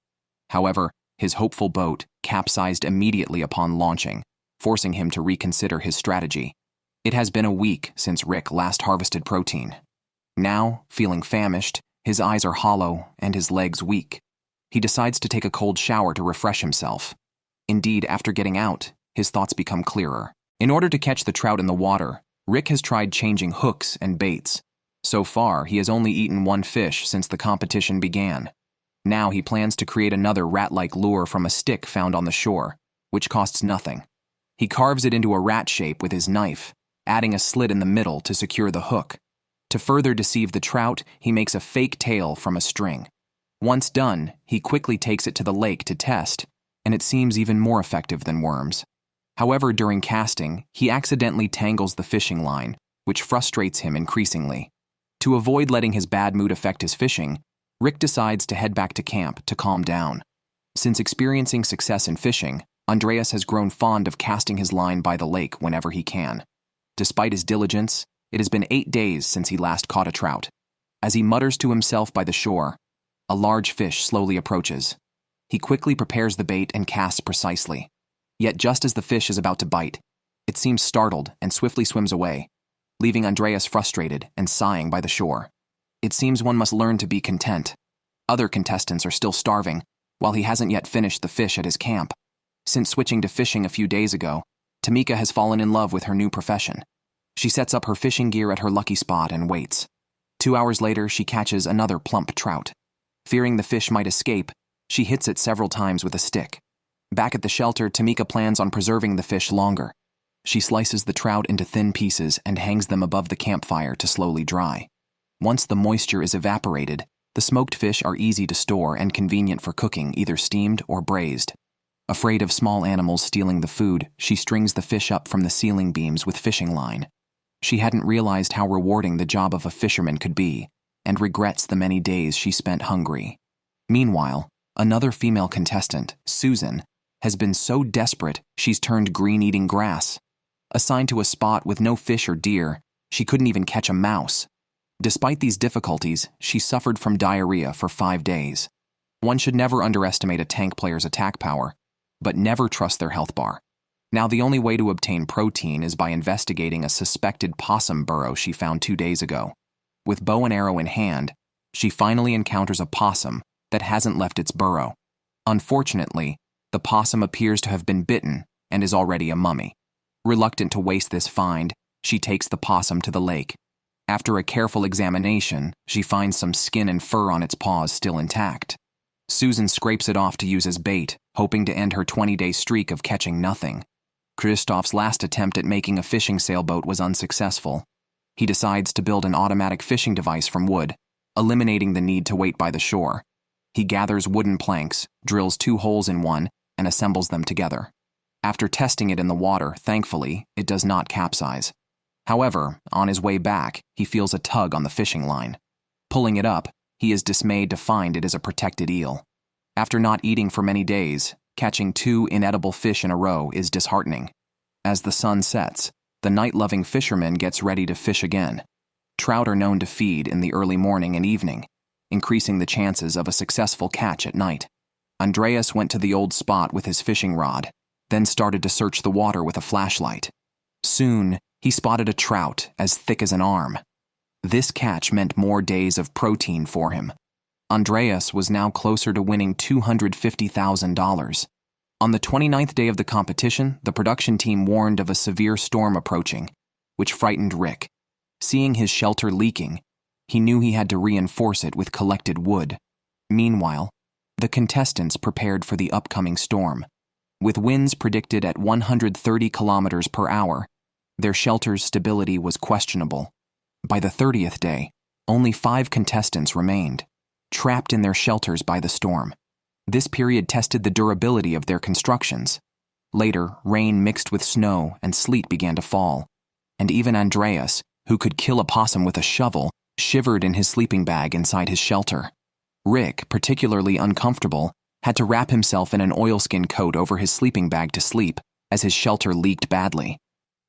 However, his hopeful boat capsized immediately upon launching, forcing him to reconsider his strategy. It has been a week since Rick last harvested protein. Now, feeling famished, his eyes are hollow and his legs weak. He decides to take a cold shower to refresh himself. Indeed, after getting out, his thoughts become clearer. In order to catch the trout in the water, Rick has tried changing hooks and baits. So far, he has only eaten 1 fish since the competition began. Now he plans to create another rat-like lure from a stick found on the shore, which costs nothing. He carves it into a rat shape with his knife, adding a slit in the middle to secure the hook. To further deceive the trout, he makes a fake tail from a string. Once done, he quickly takes it to the lake to test, and it seems even more effective than worms. However, during casting, he accidentally tangles the fishing line, which frustrates him increasingly. To avoid letting his bad mood affect his fishing, Rick decides to head back to camp to calm down. Since experiencing success in fishing, Andreas has grown fond of casting his line by the lake whenever he can. Despite his diligence, it has been 8 days since he last caught a trout. As he mutters to himself by the shore, a large fish slowly approaches. He quickly prepares the bait and casts precisely. Yet just as the fish is about to bite, it seems startled and swiftly swims away, leaving Andreas frustrated and sighing by the shore. It seems one must learn to be content. Other contestants are still starving, while he hasn't yet finished the fish at his camp. Since switching to fishing a few days ago, Tamika has fallen in love with her new profession. She sets up her fishing gear at her lucky spot and waits. 2 hours later, she catches another plump trout. Fearing the fish might escape, she hits it several times with a stick. Back at the shelter, Tamika plans on preserving the fish longer. She slices the trout into thin pieces and hangs them above the campfire to slowly dry. Once the moisture is evaporated, the smoked fish are easy to store and convenient for cooking, either steamed or braised. Afraid of small animals stealing the food, she strings the fish up from the ceiling beams with fishing line. She hadn't realized how rewarding the job of a fisherman could be, and regrets the many days she spent hungry. Meanwhile, another female contestant, Susan, has been so desperate she's turned green eating grass. Assigned to a spot with no fish or deer, she couldn't even catch a mouse. Despite these difficulties, she suffered from diarrhea for 5 days. One should never underestimate a tank player's attack power, but never trust their health bar. Now the only way to obtain protein is by investigating a suspected possum burrow she found 2 days ago. With bow and arrow in hand, she finally encounters a possum that hasn't left its burrow. Unfortunately, the possum appears to have been bitten and is already a mummy. Reluctant to waste this find, she takes the possum to the lake. After a careful examination, she finds some skin and fur on its paws still intact. Susan scrapes it off to use as bait, hoping to end her 20-day streak of catching nothing. Christoph's last attempt at making a fishing sailboat was unsuccessful. He decides to build an automatic fishing device from wood, eliminating the need to wait by the shore. He gathers wooden planks, drills 2 holes in one, and assembles them together. After testing it in the water, thankfully, it does not capsize. However, on his way back, he feels a tug on the fishing line. Pulling it up, he is dismayed to find it is a protected eel. After not eating for many days, catching 2 inedible fish in a row is disheartening. As the sun sets, the night-loving fisherman gets ready to fish again. Trout are known to feed in the early morning and evening, increasing the chances of a successful catch at night. Andreas went to the old spot with his fishing rod, then started to search the water with a flashlight. Soon, he spotted a trout as thick as an arm. This catch meant more days of protein for him. Andreas was now closer to winning $250,000. On the 29th day of the competition, the production team warned of a severe storm approaching, which frightened Rick. Seeing his shelter leaking, he knew he had to reinforce it with collected wood. Meanwhile, the contestants prepared for the upcoming storm. With winds predicted at 130 kilometers per hour, their shelter's stability was questionable. By the 30th day, only 5 contestants remained, trapped in their shelters by the storm. This period tested the durability of their constructions. Later, rain mixed with snow and sleet began to fall, and even Andreas, who could kill a possum with a shovel, shivered in his sleeping bag inside his shelter. Rick, particularly uncomfortable, had to wrap himself in an oilskin coat over his sleeping bag to sleep, as his shelter leaked badly.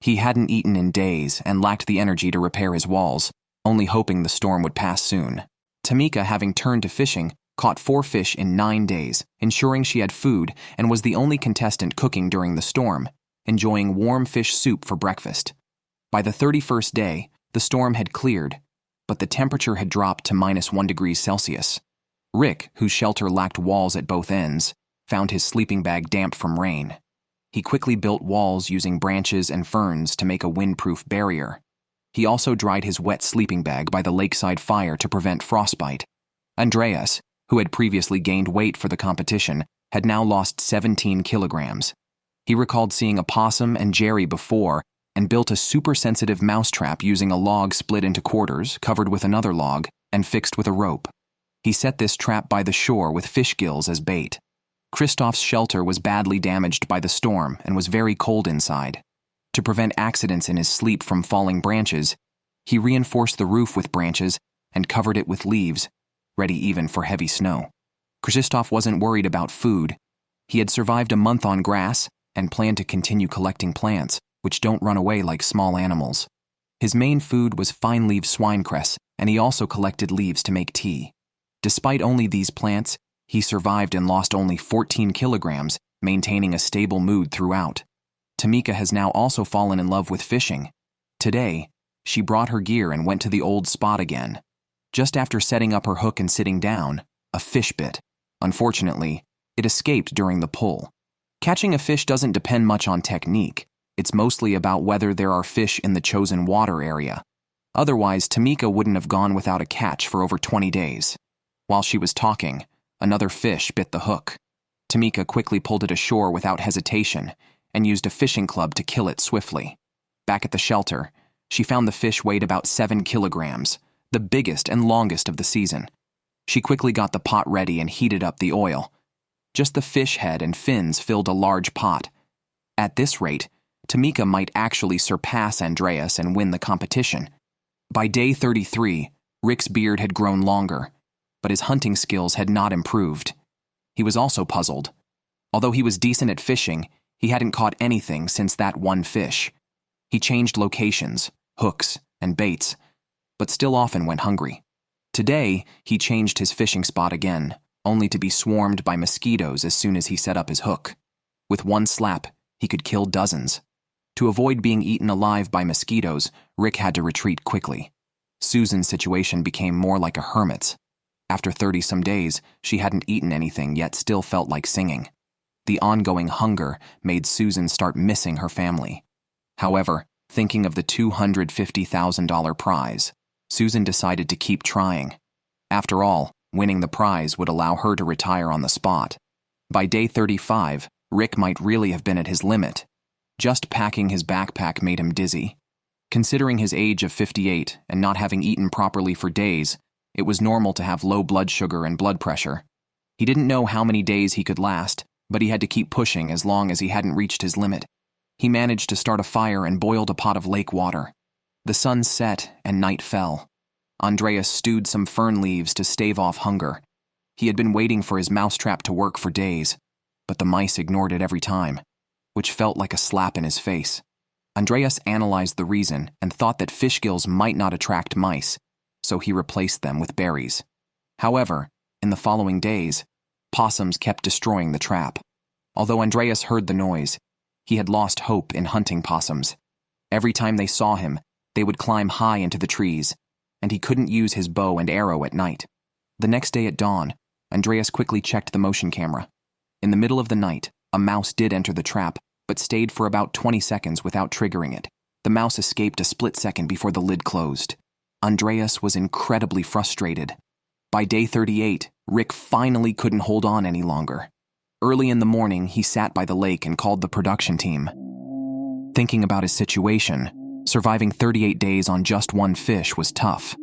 He hadn't eaten in days and lacked the energy to repair his walls, only hoping the storm would pass soon. Tamika, having turned to fishing, caught 4 fish in 9 days, ensuring she had food and was the only contestant cooking during the storm, enjoying warm fish soup for breakfast. By the 31st day, the storm had cleared, but the temperature had dropped to -1 degree Celsius. Rick, whose shelter lacked walls at both ends, found his sleeping bag damp from rain. He quickly built walls using branches and ferns to make a windproof barrier. He also dried his wet sleeping bag by the lakeside fire to prevent frostbite. Andreas, who had previously gained weight for the competition, had now lost 17 kilograms. He recalled seeing a possum and Jerry before and built a super-sensitive mousetrap using a log split into quarters, covered with another log, and fixed with a rope. He set this trap by the shore with fish gills as bait. Christoph's shelter was badly damaged by the storm and was very cold inside. To prevent accidents in his sleep from falling branches, he reinforced the roof with branches and covered it with leaves, ready even for heavy snow. Christoph wasn't worried about food. He had survived a month on grass and planned to continue collecting plants, which don't run away like small animals. His main food was fine-leaf swinencress, and he also collected leaves to make tea. Despite only these plants, he survived and lost only 14 kilograms, maintaining a stable mood throughout. Tamika has now also fallen in love with fishing. Today, she brought her gear and went to the old spot again. Just after setting up her hook and sitting down, a fish bit. Unfortunately, it escaped during the pull. Catching a fish doesn't depend much on technique. It's mostly about whether there are fish in the chosen water area. Otherwise, Tamika wouldn't have gone without a catch for over 20 days. While she was talking, another fish bit the hook. Tamika quickly pulled it ashore without hesitation and used a fishing club to kill it swiftly. Back at the shelter, she found the fish weighed about 7 kilograms, the biggest and longest of the season. She quickly got the pot ready and heated up the oil. Just the fish head and fins filled a large pot. At this rate, Tamika might actually surpass Andreas and win the competition. By day 33, Rick's beard had grown longer, but his hunting skills had not improved. He was also puzzled. Although he was decent at fishing, he hadn't caught anything since that one fish. He changed locations, hooks, and baits, but still often went hungry. Today, he changed his fishing spot again, only to be swarmed by mosquitoes as soon as he set up his hook. With one slap, he could kill dozens. To avoid being eaten alive by mosquitoes, Rick had to retreat quickly. Susan's situation became more like a hermit's. After 30-some days, she hadn't eaten anything yet still felt like singing. The ongoing hunger made Susan start missing her family. However, thinking of the $250,000 prize, Susan decided to keep trying. After all, winning the prize would allow her to retire on the spot. By day 35, Rick might really have been at his limit. Just packing his backpack made him dizzy. Considering his age of 58 and not having eaten properly for days, it was normal to have low blood sugar and blood pressure. He didn't know how many days he could last, but he had to keep pushing as long as he hadn't reached his limit. He managed to start a fire and boiled a pot of lake water. The sun set and night fell. Andreas stewed some fern leaves to stave off hunger. He had been waiting for his mousetrap to work for days, but the mice ignored it every time, which felt like a slap in his face. Andreas analyzed the reason and thought that fish gills might not attract mice, so he replaced them with berries. However, in the following days, possums kept destroying the trap. Although Andreas heard the noise, he had lost hope in hunting possums. Every time they saw him, they would climb high into the trees, and he couldn't use his bow and arrow at night. The next day at dawn, Andreas quickly checked the motion camera. In the middle of the night, a mouse did enter the trap, but stayed for about 20 seconds without triggering it. The mouse escaped a split second before the lid closed. Andreas was incredibly frustrated. By day 38, Rick finally couldn't hold on any longer. Early in the morning, he sat by the lake and called the production team. Thinking about his situation, surviving 38 days on just one fish was tough.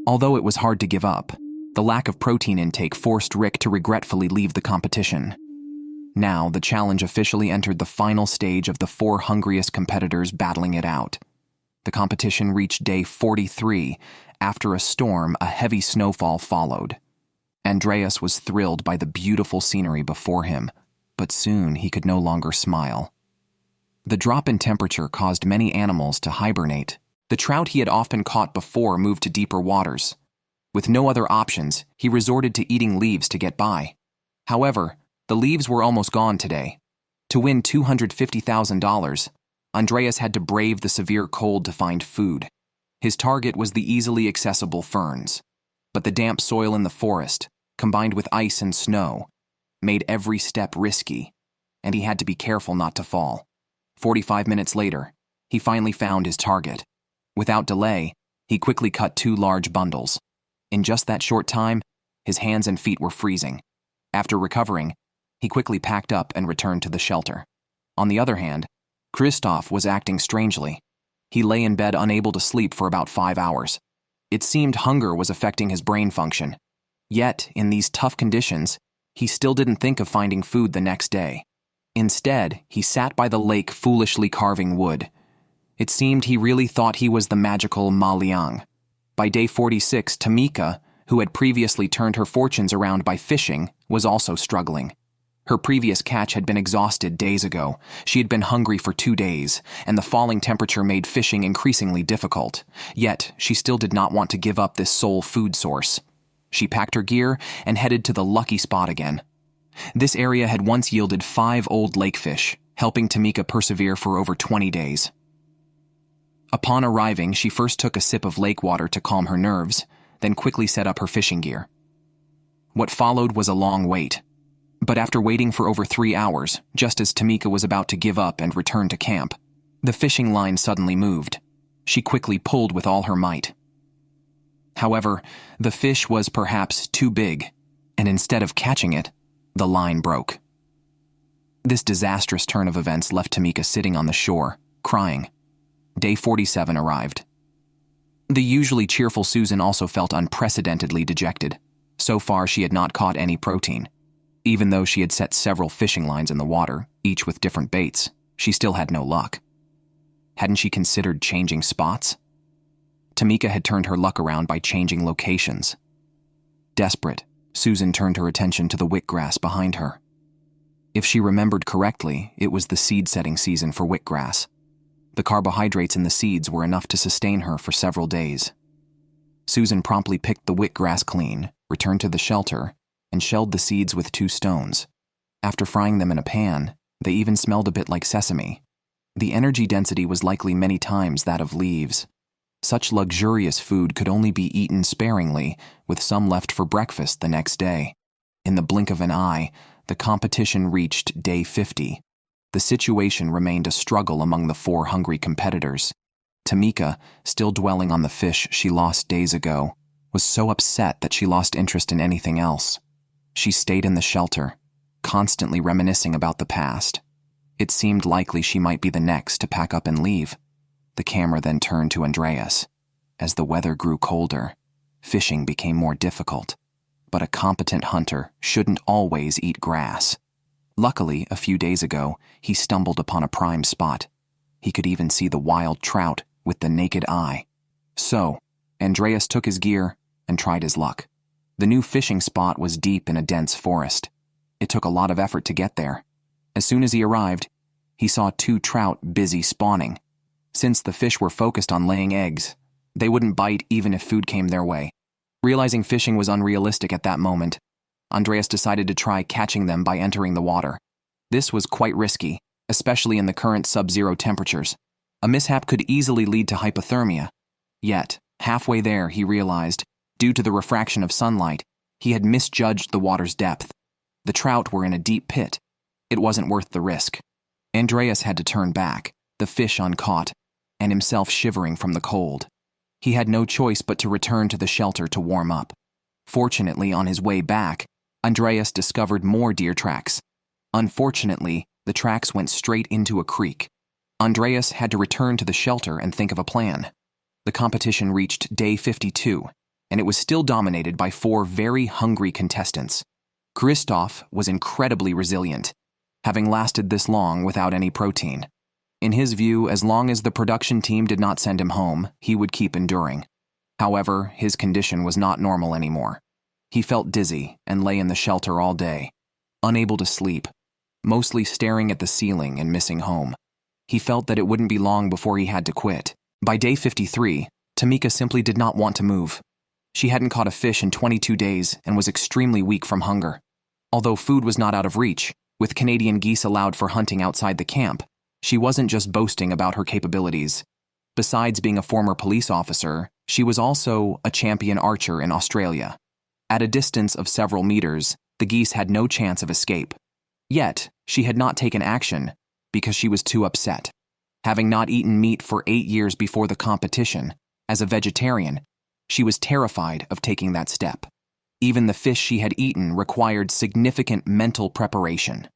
Although it was hard to give up, the lack of protein intake forced Rick to regretfully leave the competition. Now, the challenge officially entered the final stage of the 4 hungriest competitors battling it out. The competition reached day 43. After a storm, a heavy snowfall followed. Andreas was thrilled by the beautiful scenery before him, but soon he could no longer smile. The drop in temperature caused many animals to hibernate. The trout he had often caught before moved to deeper waters. With no other options, he resorted to eating leaves to get by. However, the leaves were almost gone today. To win $250,000, Andreas had to brave the severe cold to find food. His target was the easily accessible ferns, but the damp soil in the forest, combined with ice and snow, made every step risky, and he had to be careful not to fall. 45 minutes later, he finally found his target. Without delay, he quickly cut 2 large bundles. In just that short time, his hands and feet were freezing. After recovering, he quickly packed up and returned to the shelter. On the other hand, Christoph was acting strangely. He lay in bed unable to sleep for about 5 hours. It seemed hunger was affecting his brain function. Yet, in these tough conditions, he still didn't think of finding food the next day. Instead, he sat by the lake foolishly carving wood. It seemed he really thought he was the magical Ma Liang. By day 46, Tamika, who had previously turned her fortunes around by fishing, was also struggling. Her previous catch had been exhausted days ago. She had been hungry for 2 days, and the falling temperature made fishing increasingly difficult. Yet, she still did not want to give up this sole food source. She packed her gear and headed to the lucky spot again. This area had once yielded 5 old lakefish, helping Tamika persevere for over 20 days. Upon arriving, she first took a sip of lake water to calm her nerves, then quickly set up her fishing gear. What followed was a long wait. But after waiting for over 3 hours, just as Tamika was about to give up and return to camp, the fishing line suddenly moved. She quickly pulled with all her might. However, the fish was perhaps too big, and instead of catching it, the line broke. This disastrous turn of events left Tamika sitting on the shore, crying. Day 47 arrived. The usually cheerful Susan also felt unprecedentedly dejected. So far, she had not caught any protein. Even though she had set several fishing lines in the water, each with different baits, she still had no luck. Hadn't she considered changing spots? Tamika had turned her luck around by changing locations. Desperate, Susan turned her attention to the wheatgrass behind her. If she remembered correctly, it was the seed-setting season for wheatgrass. The carbohydrates in the seeds were enough to sustain her for several days. Susan promptly picked the wheatgrass clean, returned to the shelter, and shelled the seeds with 2 stones. After frying them in a pan, they even smelled a bit like sesame. The energy density was likely many times that of leaves. Such luxurious food could only be eaten sparingly, with some left for breakfast the next day. In the blink of an eye, the competition reached day 50. The situation remained a struggle among the 4 hungry competitors. Tamika, still dwelling on the fish she lost days ago, was so upset that she lost interest in anything else. She stayed in the shelter, constantly reminiscing about the past. It seemed likely she might be the next to pack up and leave. The camera then turned to Andreas. As the weather grew colder, fishing became more difficult. But a competent hunter shouldn't always eat grass. Luckily, a few days ago, he stumbled upon a prime spot. He could even see the wild trout with the naked eye. So, Andreas took his gear and tried his luck. The new fishing spot was deep in a dense forest. It took a lot of effort to get there. As soon as he arrived, he saw 2 trout busy spawning. Since the fish were focused on laying eggs, they wouldn't bite even if food came their way. Realizing fishing was unrealistic at that moment, Andreas decided to try catching them by entering the water. This was quite risky, especially in the current sub-zero temperatures. A mishap could easily lead to hypothermia. Yet, halfway there, he realized, due to the refraction of sunlight, he had misjudged the water's depth. The trout were in a deep pit. It wasn't worth the risk. Andreas had to turn back, the fish uncaught, and himself shivering from the cold. He had no choice but to return to the shelter to warm up. Fortunately, on his way back, Andreas discovered more deer tracks. Unfortunately, the tracks went straight into a creek. Andreas had to return to the shelter and think of a plan. The competition reached day 52, and it was still dominated by 4 very hungry contestants. Christoph was incredibly resilient, having lasted this long without any protein. In his view, as long as the production team did not send him home, he would keep enduring. However, his condition was not normal anymore. He felt dizzy and lay in the shelter all day, unable to sleep, mostly staring at the ceiling and missing home. He felt that it wouldn't be long before he had to quit. By day 53, Tamika simply did not want to move. She hadn't caught a fish in 22 days and was extremely weak from hunger. Although food was not out of reach, with Canadian geese allowed for hunting outside the camp, she wasn't just boasting about her capabilities. Besides being a former police officer, she was also a champion archer in Australia. At a distance of several meters, the geese had no chance of escape. Yet, she had not taken action because she was too upset. Having not eaten meat for 8 years before the competition, as a vegetarian, she was terrified of taking that step. Even the fish she had eaten required significant mental preparation.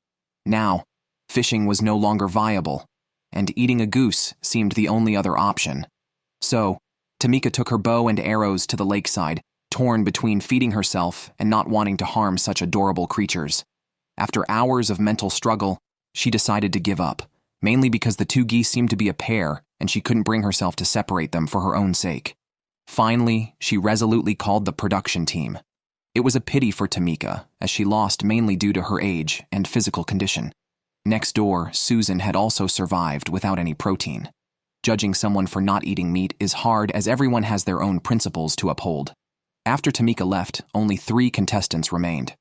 Now, fishing was no longer viable, and eating a goose seemed the only other option. So, Tamika took her bow and arrows to the lakeside, torn between feeding herself and not wanting to harm such adorable creatures. After hours of mental struggle, she decided to give up, mainly because the 2 geese seemed to be a pair and she couldn't bring herself to separate them for her own sake. Finally, she resolutely called the production team. It was a pity for Tamika, as she lost mainly due to her age and physical condition. Next door, Susan had also survived without any protein. Judging someone for not eating meat is hard as everyone has their own principles to uphold. After Tamika left, only 3 contestants remained.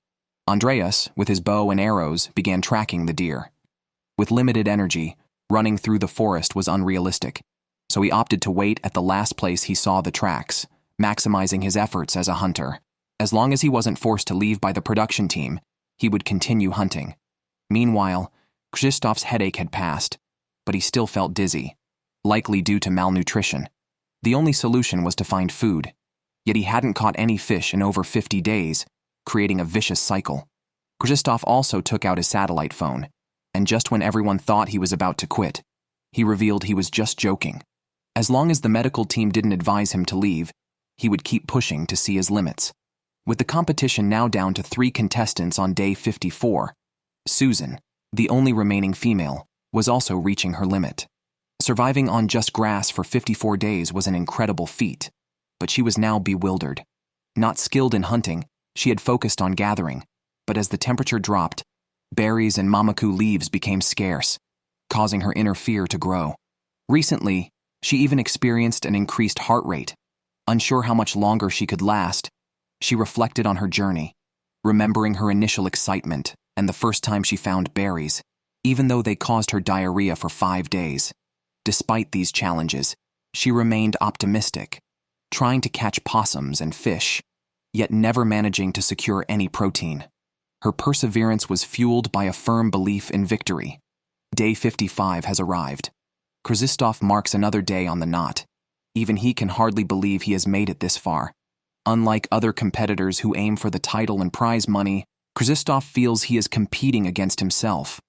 Andreas, with his bow and arrows, began tracking the deer. With limited energy, running through the forest was unrealistic, so he opted to wait at the last place he saw the tracks, maximizing his efforts as a hunter. As long as he wasn't forced to leave by the production team, he would continue hunting. Meanwhile, Christoph's headache had passed, but he still felt dizzy, likely due to malnutrition. The only solution was to find food, yet he hadn't caught any fish in over 50 days, creating a vicious cycle. Christoph also took out his satellite phone, and just when everyone thought he was about to quit, he revealed he was just joking. As long as the medical team didn't advise him to leave, he would keep pushing to see his limits. With the competition now down to 3 contestants on day 54, Susan, the only remaining female, was also reaching her limit. Surviving on just grass for 54 days was an incredible feat, but she was now bewildered. Not skilled in hunting, she had focused on gathering, but as the temperature dropped, berries and mamaku leaves became scarce, causing her inner fear to grow. Recently, she even experienced an increased heart rate. Unsure how much longer she could last, she reflected on her journey, remembering her initial excitement and the first time she found berries, even though they caused her diarrhea for 5 days. Despite these challenges, she remained optimistic, trying to catch possums and fish, yet never managing to secure any protein. Her perseverance was fueled by a firm belief in victory. Day 55 has arrived. Krzysztof marks another day on the knot. Even he can hardly believe he has made it this far. Unlike other competitors who aim for the title and prize money, Krzysztof feels he is competing against himself.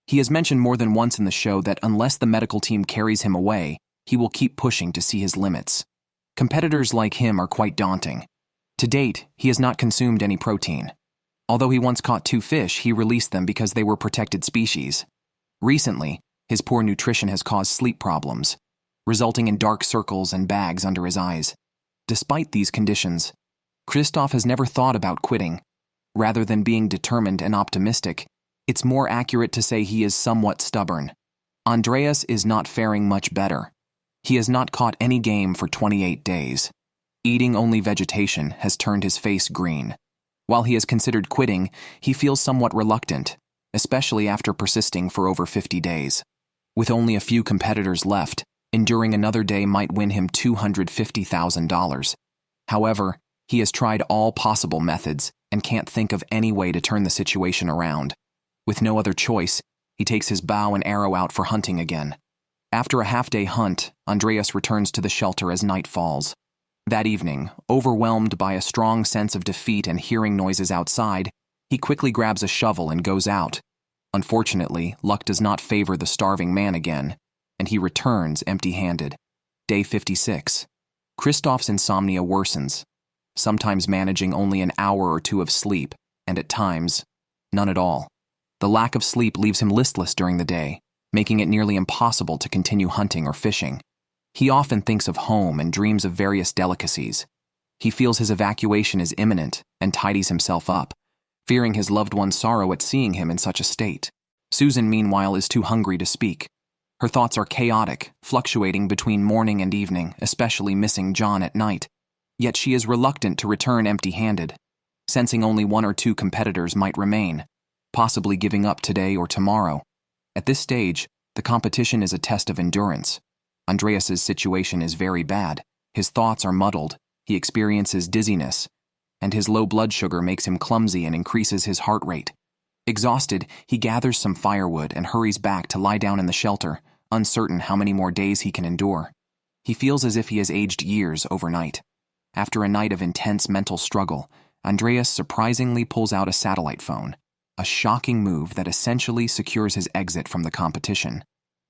He has mentioned more than once in the show that unless the medical team carries him away, he will keep pushing to see his limits. Competitors like him are quite daunting. To date, he has not consumed any protein. Although he once caught 2 fish, he released them because they were protected species. Recently, his poor nutrition has caused sleep problems, resulting in dark circles and bags under his eyes. Despite these conditions, Krzysztof has never thought about quitting. Rather than being determined and optimistic, it's more accurate to say he is somewhat stubborn. Andreas is not faring much better. He has not caught any game for 28 days. Eating only vegetation has turned his face green. While he has considered quitting, he feels somewhat reluctant, especially after persisting for over 50 days. With only a few competitors left, enduring another day might win him $250,000. However, he has tried all possible methods and can't think of any way to turn the situation around. With no other choice, he takes his bow and arrow out for hunting again. After a half-day hunt, Andreas returns to the shelter as night falls. That evening, overwhelmed by a strong sense of defeat and hearing noises outside, he quickly grabs a shovel and goes out. Unfortunately, luck does not favor the starving man again, and he returns empty-handed. Day 56. Krzysztof's insomnia worsens, sometimes managing only an hour or 2 of sleep, and at times, none at all. The lack of sleep leaves him listless during the day, making it nearly impossible to continue hunting or fishing. He often thinks of home and dreams of various delicacies. He feels his evacuation is imminent and tidies himself up, fearing his loved one's sorrow at seeing him in such a state. Susan, meanwhile, is too hungry to speak. Her thoughts are chaotic, fluctuating between morning and evening, especially missing John at night. Yet she is reluctant to return empty-handed, sensing only 1 or 2 competitors might remain, possibly giving up today or tomorrow. At this stage, the competition is a test of endurance. Andreas's situation is very bad. His thoughts are muddled, he experiences dizziness, and his low blood sugar makes him clumsy and increases his heart rate. Exhausted, he gathers some firewood and hurries back to lie down in the shelter, uncertain how many more days he can endure. He feels as if he has aged years overnight. After a night of intense mental struggle, Andreas surprisingly pulls out a satellite phone, a shocking move that essentially secures his exit from the competition.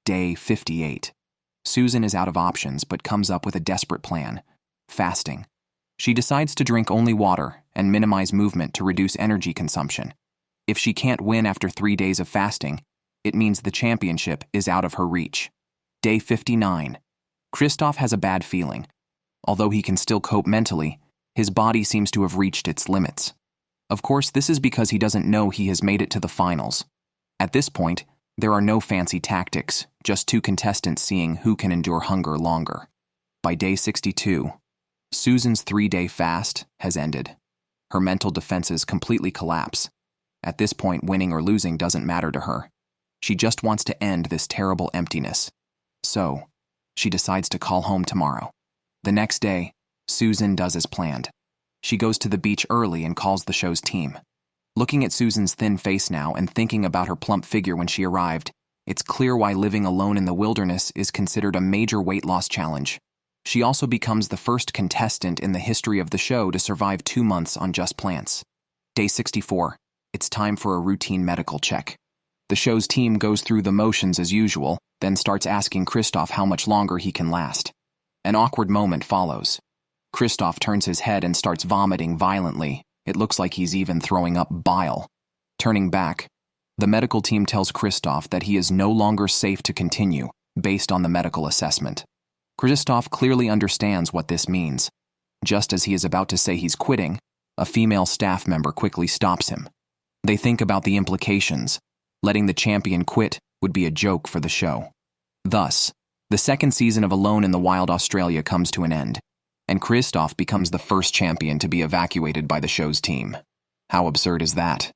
Day 58. Susan is out of options but comes up with a desperate plan: fasting. She decides to drink only water and minimize movement to reduce energy consumption. If she can't win after 3 days of fasting, it means the championship is out of her reach. Day 59. Krzysztof has a bad feeling. Although he can still cope mentally, his body seems to have reached its limits. Of course, this is because he doesn't know he has made it to the finals. At this point, there are no fancy tactics, just 2 contestants seeing who can endure hunger longer. By day 62, Susan's 3-day fast has ended. Her mental defenses completely collapse. At this point, winning or losing doesn't matter to her. She just wants to end this terrible emptiness. So, she decides to call home tomorrow. The next day, Susan does as planned. She goes to the beach early and calls the show's team. Looking at Susan's thin face now and thinking about her plump figure when she arrived, it's clear why living alone in the wilderness is considered a major weight loss challenge. She also becomes the first contestant in the history of the show to survive 2 months on just plants. Day 64. It's time for a routine medical check. The show's team goes through the motions as usual, then starts asking Krzysztof how much longer he can last. An awkward moment follows. Krzysztof turns his head and starts vomiting violently, It looks like he's even throwing up bile. Turning back, the medical team tells Christoph that he is no longer safe to continue based on the medical assessment. Christoph clearly understands what this means. Just as he is about to say he's quitting, a female staff member quickly stops him. They think about the implications. Letting the champion quit would be a joke for the show. Thus, the second season of Alone in the Wild Australia comes to an end, and Christoph becomes the first champion to be evacuated by the show's team. How absurd is that?